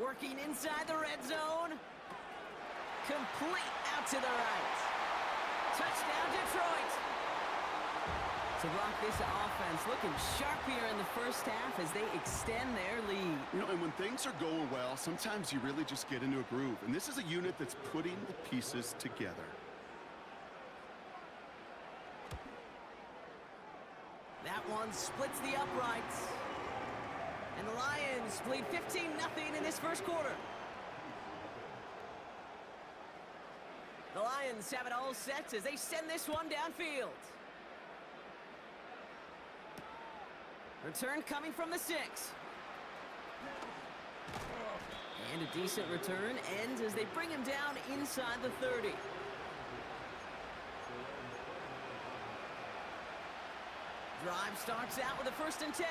Working inside the red zone. Complete out to the right. Touchdown, Detroit. To rock this offense, looking sharp here in the first half as they extend their lead. You know, and when things are going well, sometimes you really just get into a groove. And this is a unit that's putting the pieces together. That one splits the uprights. And the Lions lead 15-0 in this first quarter. The Lions have it all set as they send this one downfield. Return coming from the 6. And a decent return ends as they bring him down inside the 30. Drive starts out with a 1st and 10.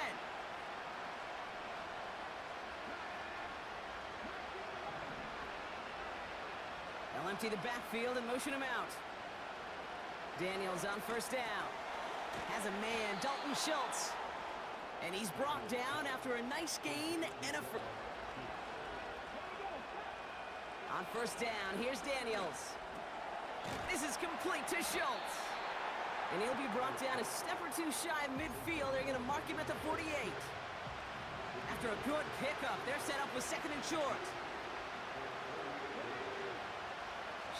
They'll empty the backfield and motion him out. Daniels on 1st down. Has a man, Dalton Schultz. And he's brought down after a nice gain and a... On 1st down, here's Daniels. This is complete to Schultz. And he'll be brought down a step or 2 shy of midfield. They're going to mark him at the 48. After a good pickup, they're set up with 2nd and short.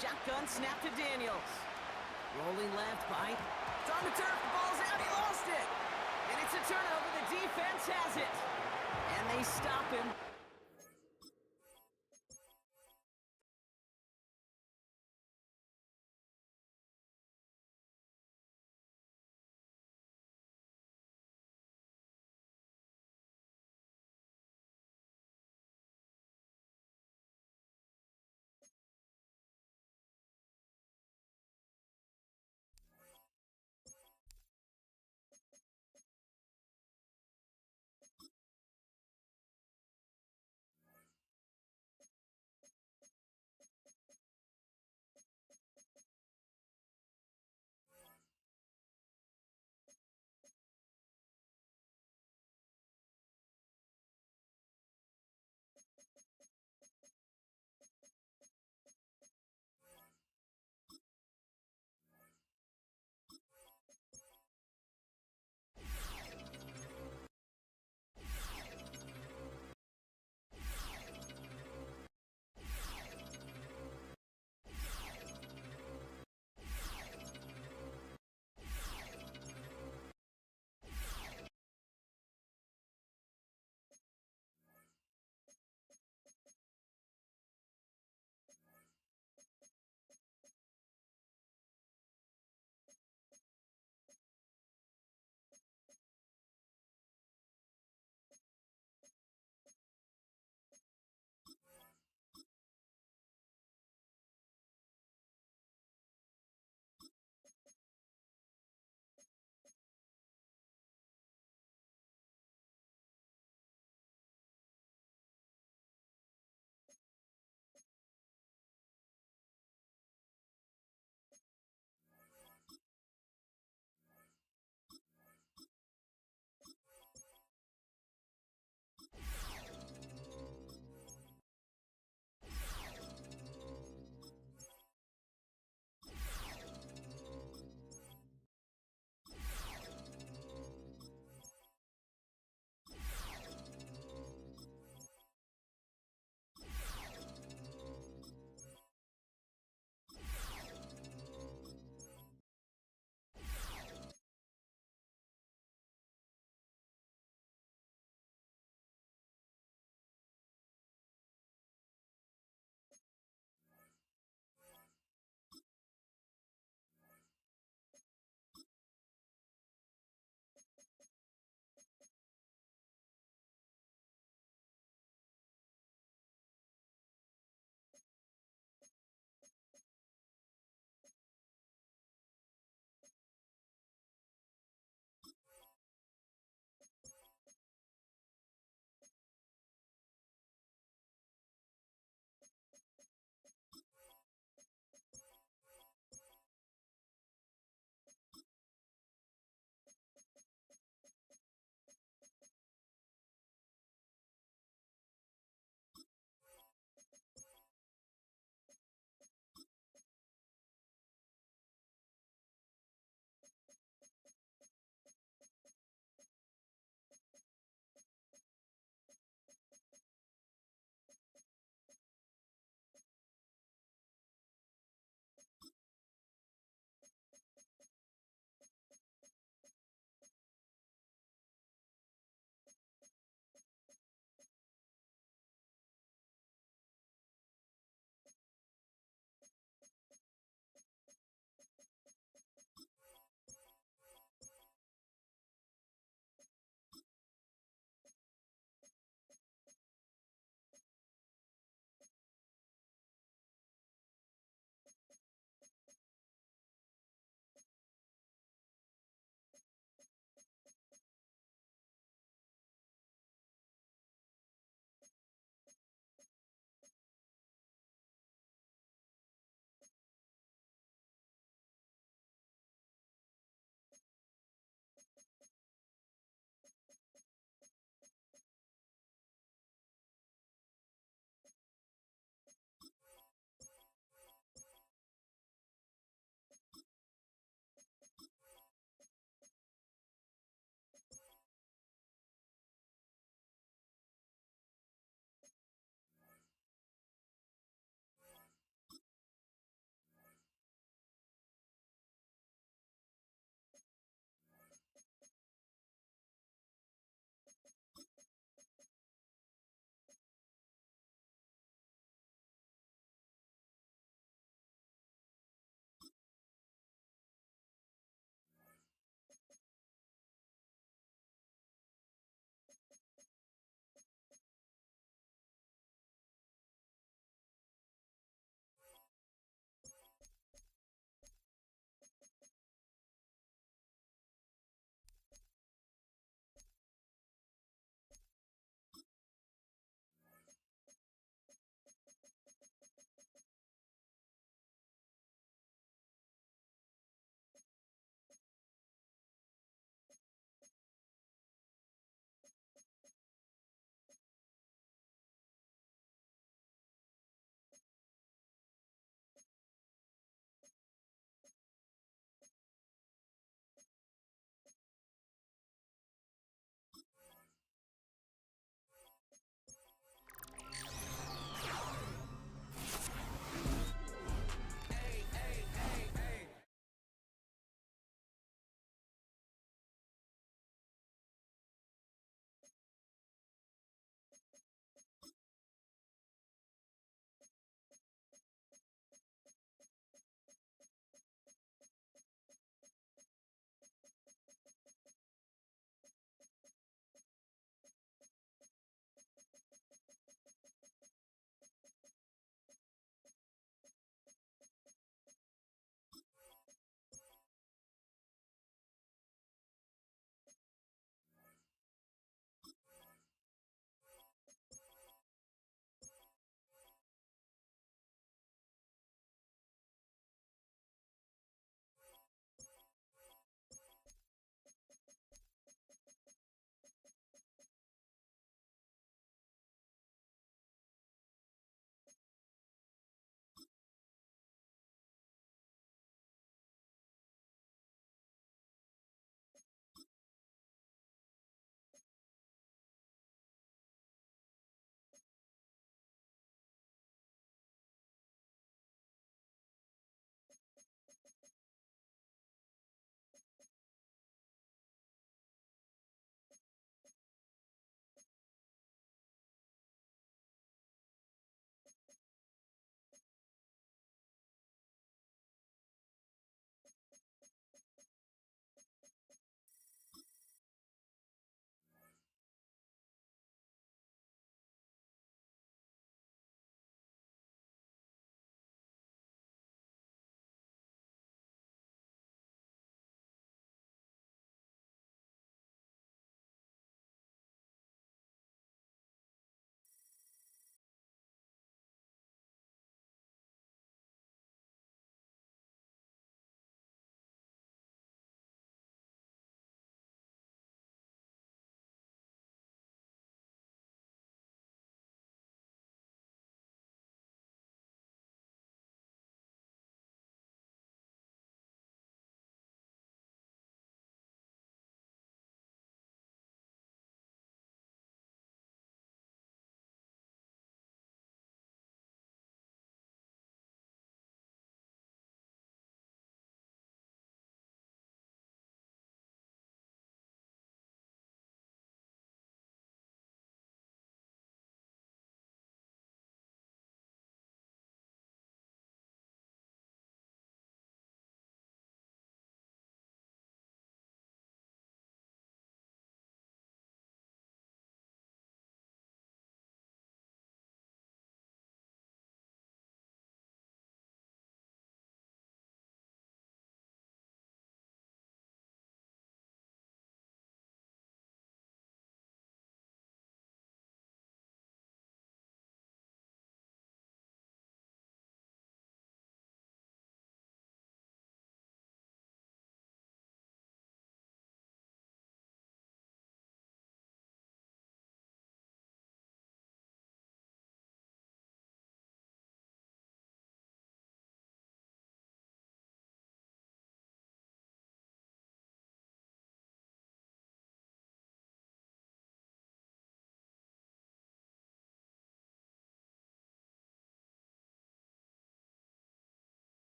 Shotgun snap to Daniels. Rolling left by. It's on the turf. The ball's out. He lost it. And it's a turnover. The defense has it. And they stop him.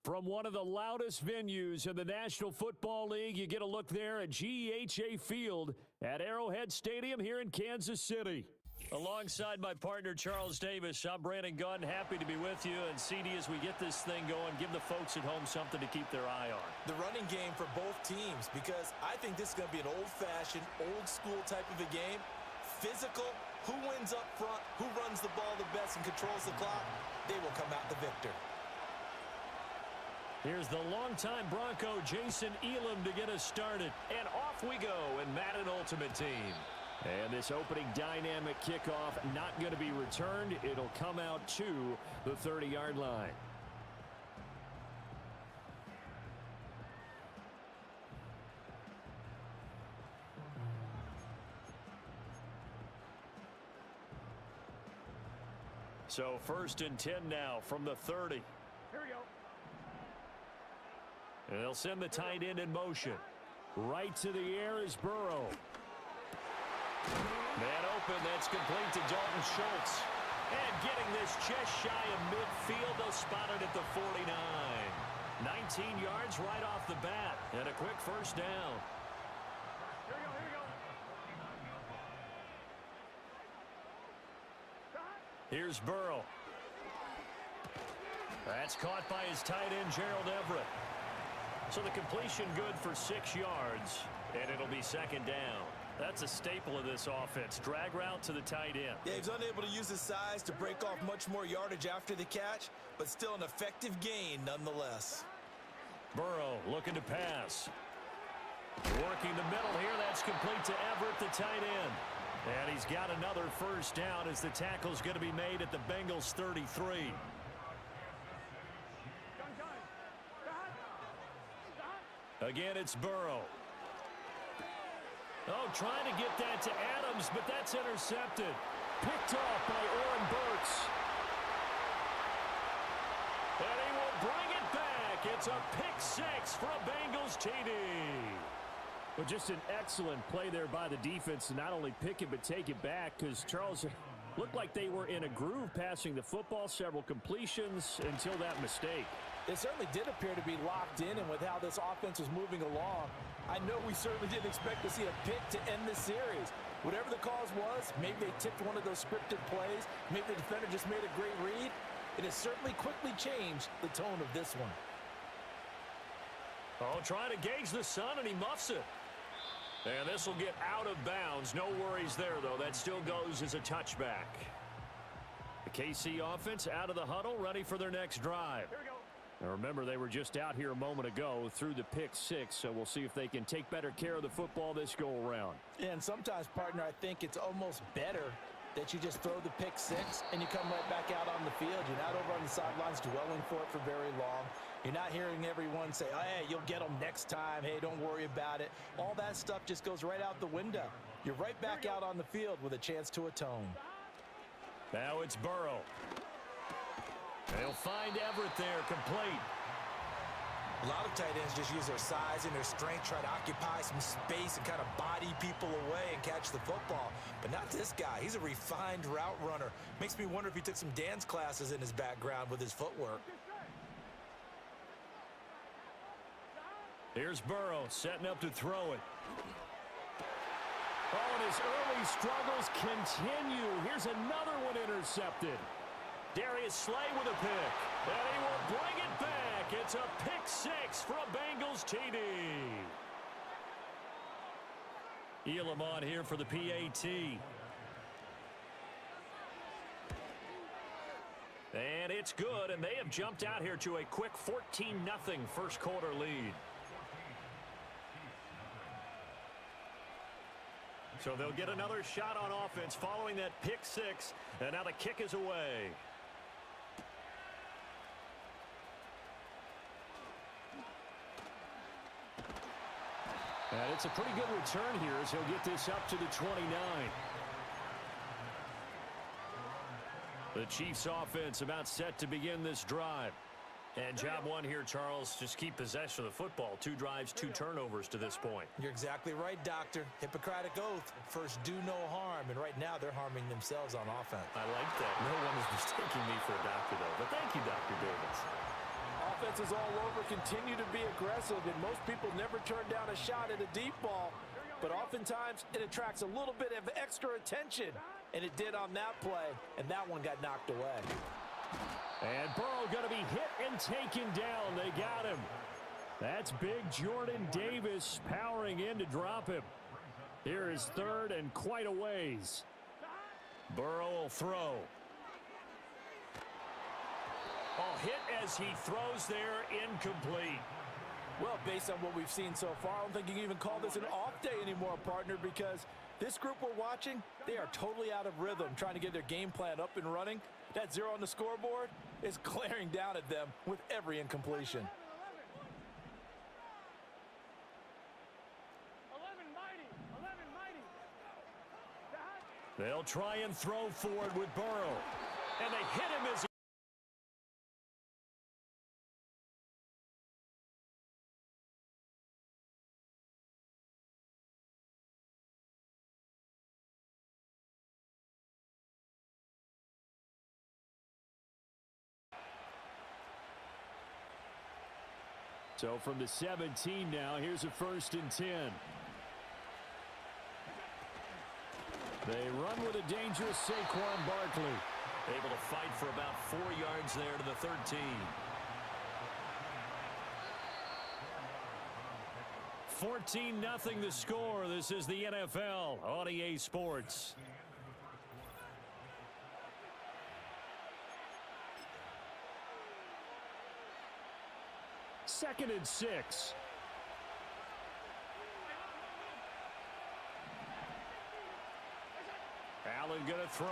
From one of the loudest venues in the National Football League, you get a look there at GEHA Field at Arrowhead Stadium here in Kansas City. Alongside my partner, Charles Davis, I'm Brandon Gunn. Happy to be with you. And CD, as we get this thing going, give the folks at home something to keep their eye on. The running game for both teams, because I think this is going to be an old-fashioned, old-school type of a game. Physical, who wins up front, who runs the ball the best and controls the clock, they will come out the victor. Here's the longtime Bronco, Jason Elam, to get us started. And off we go in Madden Ultimate Team. And this opening dynamic kickoff not going to be returned. It'll come out to the 30-yard line. So 1st and 10 now from the 30. Here we go. And they'll send the tight end in motion. Right to the air is Burrow. Man open, that's complete to Dalton Schultz. And getting this just shy of midfield, they'll spot it at the 49. 19 yards right off the bat, and a quick first down. Here we go, here we go. Here's Burrow. That's caught by his tight end, Gerald Everett. So the completion good for 6 yards, and it'll be 2nd down. That's a staple of this offense. Drag route to the tight end. Yeah, he's unable to use his size to break off much more yardage after the catch, but still an effective gain nonetheless. Burrow looking to pass. Working the middle here. That's complete to Everett, the tight end. And he's got another first down as the tackle's going to be made at the Bengals 33. Again, it's Burrow. Oh, trying to get that to Adams, but that's intercepted. Picked off by Oren Burks. And he will bring it back. It's a pick six for a Bengals TD. Well, just an excellent play there by the defense to not only pick it but take it back, because Charles looked like they were in a groove passing the football, several completions until that mistake. It certainly did appear to be locked in, and with how this offense was moving along, I know we certainly didn't expect to see a pick to end this series. Whatever the cause was, maybe they tipped one of those scripted plays, maybe the defender just made a great read. It has certainly quickly changed the tone of this one. Oh, trying to gauge the sun, and he muffs it. And this will get out of bounds. No worries there, though. That still goes as a touchback. The KC offense out of the huddle, ready for their next drive. Here we go. Now remember, they were just out here a moment ago through the pick six, so we'll see if they can take better care of the football this go-around. And sometimes, partner, I think it's almost better that you just throw the pick six and you come right back out on the field. You're not over on the sidelines dwelling for it for very long. You're not hearing everyone say, oh, hey, you'll get them next time. Hey, don't worry about it. All that stuff just goes right out the window. You're right back out on the field with a chance to atone. Now it's Burrow. They'll find Everett there, complete. A lot of tight ends just use their size and their strength, try to occupy some space and kind of body people away and catch the football. But not this guy. He's a refined route runner. Makes me wonder if he took some dance classes in his background with his footwork. Here's Burrow setting up to throw it. Oh, and his early struggles continue. Here's another one intercepted. Darius Slay with a pick. And he will bring it back. It's a pick six for a Bengals TD. Elam on here for the PAT. And it's good, and they have jumped out here to a quick 14-0 first quarter lead. So they'll get another shot on offense following that pick six, and now the kick is away. And it's a pretty good return here as he'll get this up to the 29. The Chiefs offense about set to begin this drive. And job one here, Charles, just keep possession of the football. 2 drives, 2 turnovers to this point. You're exactly right, Doctor. Hippocratic oath. First, do no harm. And right now, they're harming themselves on offense. I like that. No one is mistaking me for a doctor, though. But thank you, Dr. Davis. defenses all over continue to be aggressive, and most people never turn down a shot at a deep ball. But oftentimes, it attracts a little bit of extra attention, and it did on that play, and that one got knocked away. And Burrow going to be hit and taken down. They got him. That's big Jordan Davis powering in to drop him. Here is third and quite a ways. Burrow will throw. Oh, hit as he throws there, incomplete. Well, based on what we've seen so far, I don't think you can even call this an off day anymore, partner, because this group we're watching, they are totally out of rhythm, trying to get their game plan up and running. That 0 on the scoreboard is glaring down at them with every incompletion. They'll try and throw forward with Burrow. And they hit him as he... So from the 17 now, here's a 1st and 10. They run with a dangerous Saquon Barkley. Able to fight for about 4 yards there to the 13. 14-0 the score. This is the NFL on EA Sports. Second and 6. Allen going to throw.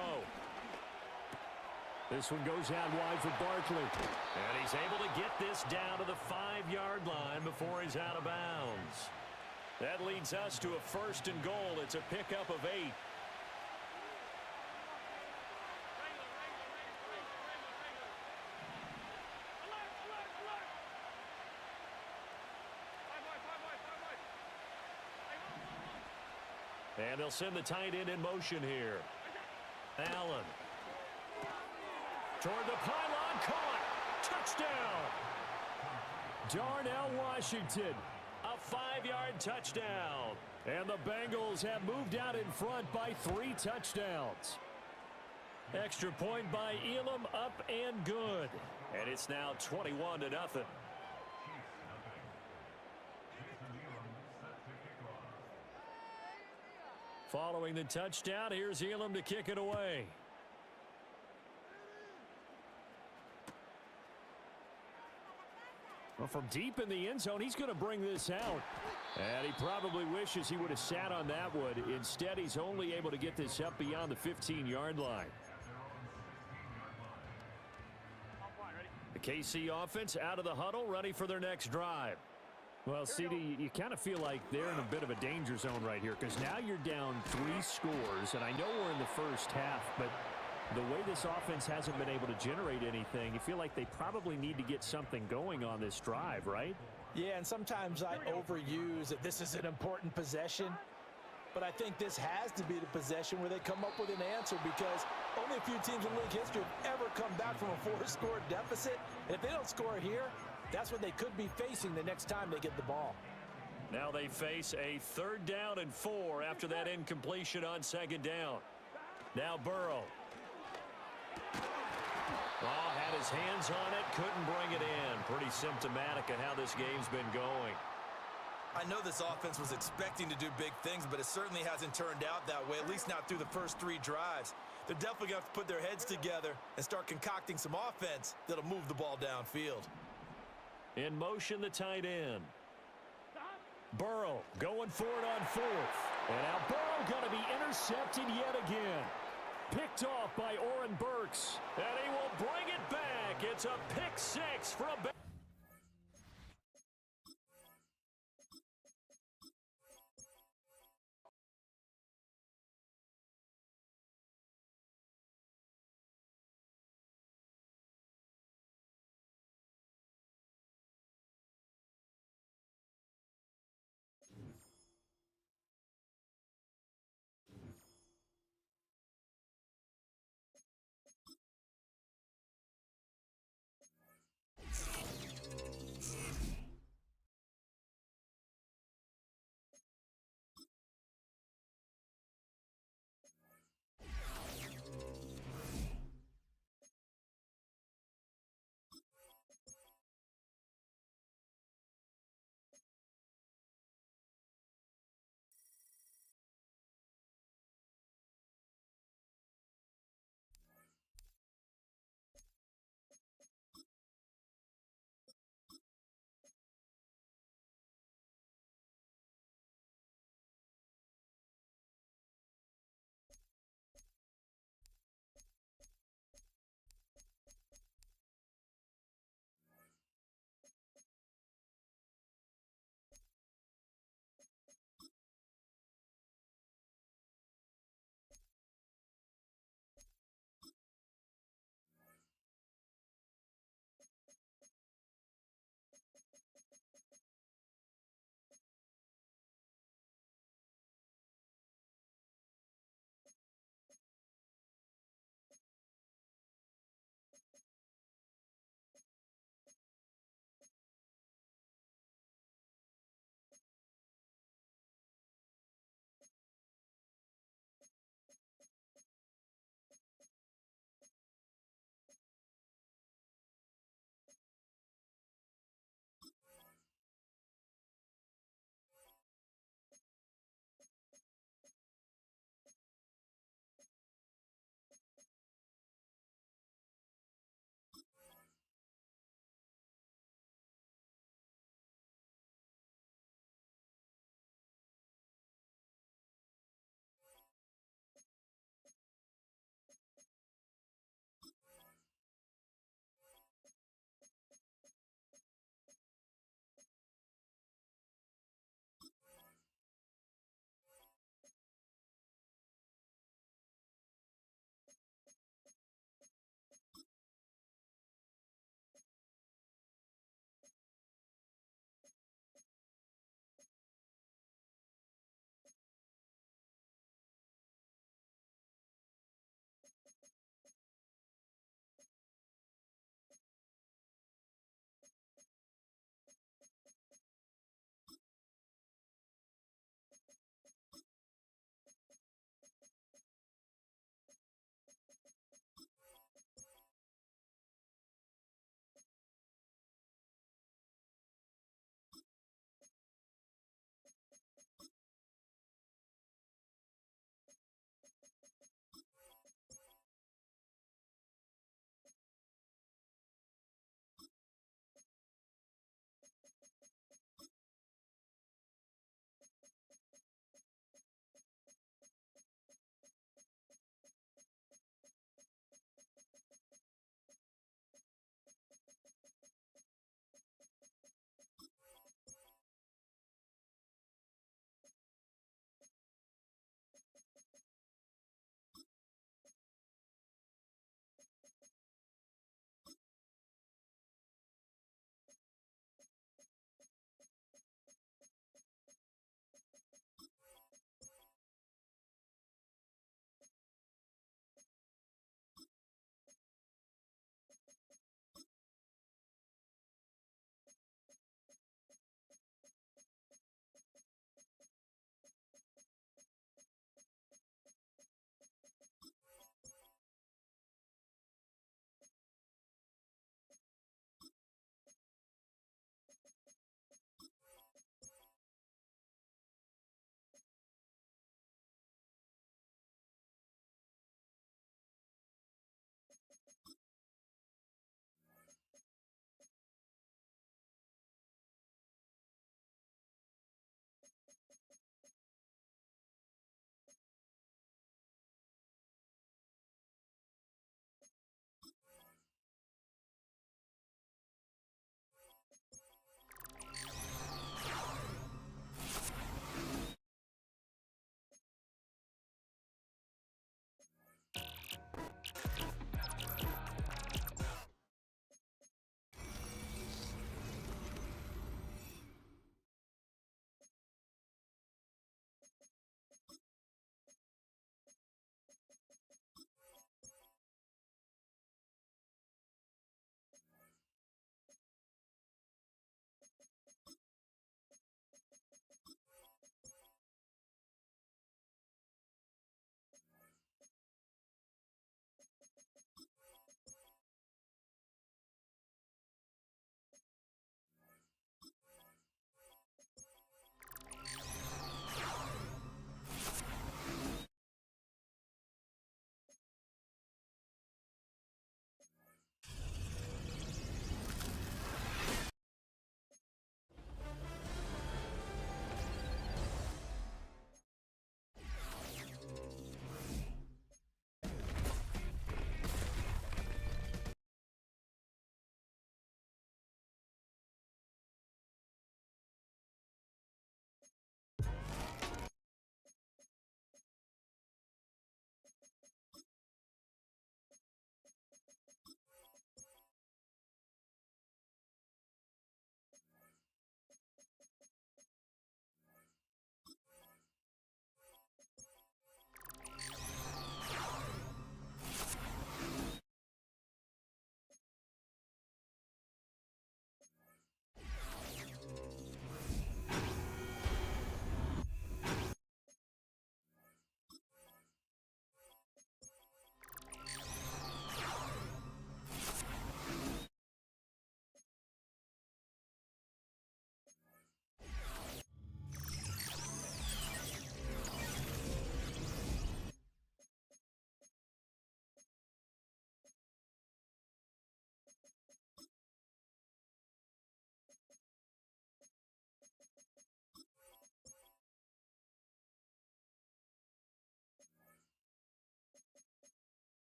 This one goes out wide for Barkley. And he's able to get this down to the 5-yard line before he's out of bounds. That leads us to a 1st and goal. It's a pickup of 8. And they'll send the tight end in motion here. Allen. Toward the pylon, caught. Touchdown. Darnell Washington. A 5-yard touchdown. And the Bengals have moved out in front by 3 touchdowns. Extra point by Elam, up and good. And it's now 21-0. Following the touchdown, here's Elam to kick it away. Well, from deep in the end zone, he's going to bring this out. And he probably wishes he would have sat on that one. Instead, he's only able to get this up beyond the 15-yard line. The KC offense out of the huddle, ready for their next drive. Well, CD, you kind of feel like they're in a bit of a danger zone right here because now you're down 3 scores, and I know we're in the first half, but the way this offense hasn't been able to generate anything, you feel like they probably need to get something going on this drive, right? Yeah, and sometimes I overuse that this is an important possession, but I think this has to be the possession where they come up with an answer because only a few teams in league history have ever come back from a 4-score deficit, and if they don't score here, that's what they could be facing the next time they get the ball. Now they face a 3rd down and 4 after that incompletion on 2nd down. Now Burrow. Oh, had his hands on it, couldn't bring it in. Pretty symptomatic of how this game's been going. I know this offense was expecting to do big things, but it certainly hasn't turned out that way, at least not through the first 3 drives. They're definitely going to have to put their heads together and start concocting some offense that'll move the ball downfield. In motion, the tight end. Burrow going for it on 4th. And now Burrow going to be intercepted yet again. Picked off by Oren Burks. And he will bring it back. It's a pick 6 for a...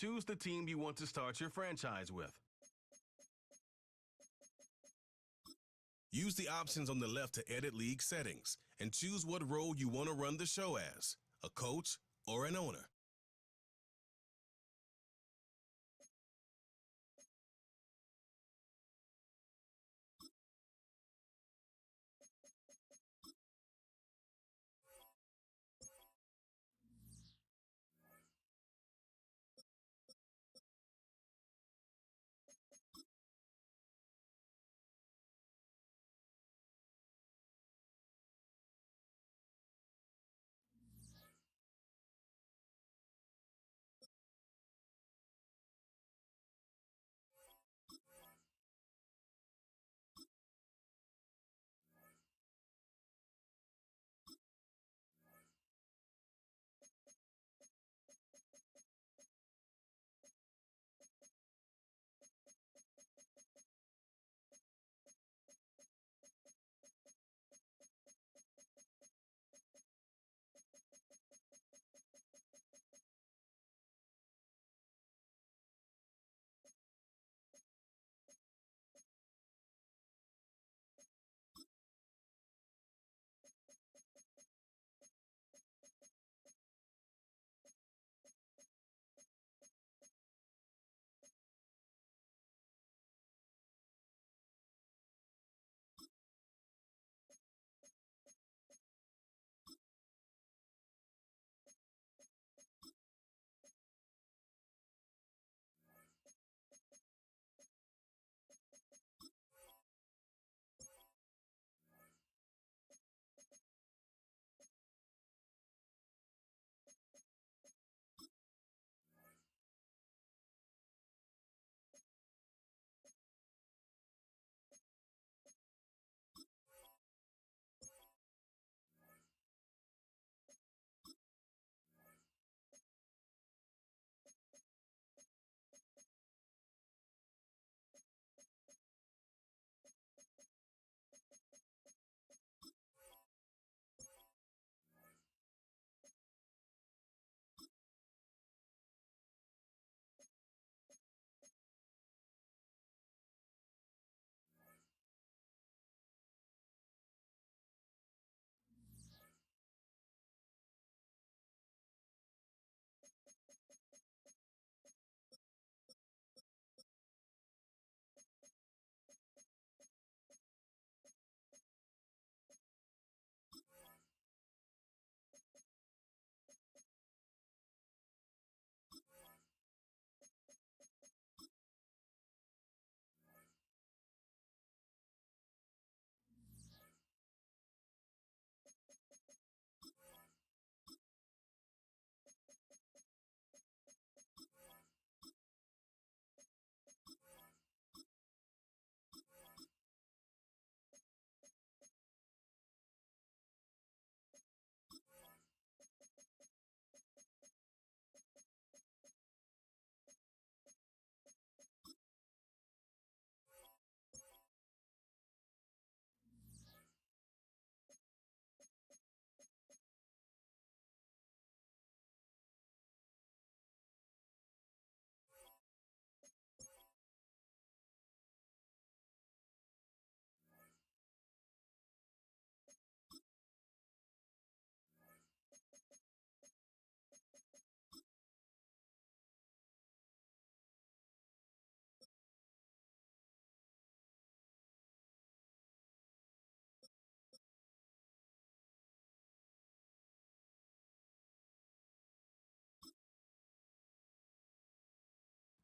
Choose the team you want to start your franchise with. Use the options on the left to edit league settings and choose what role you want to run the show as, a coach or an owner.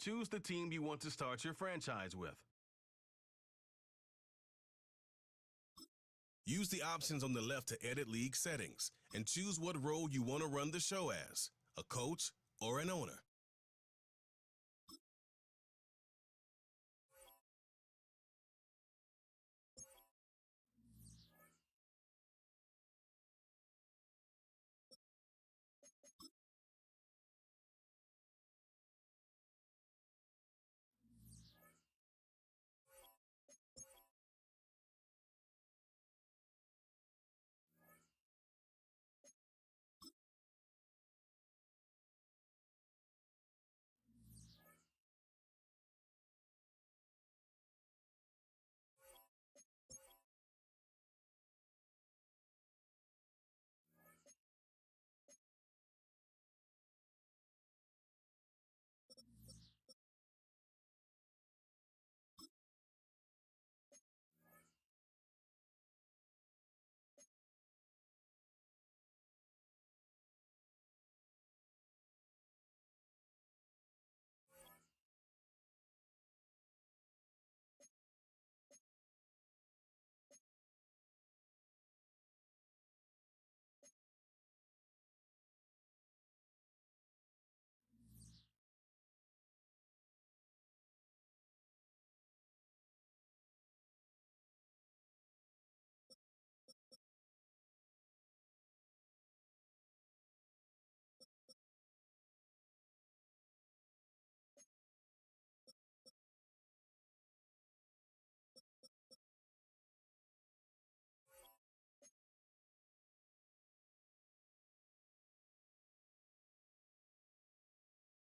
Choose the team you want to start your franchise with. Use the options on the left to edit league settings and choose what role you want to run the show as, a coach or an owner.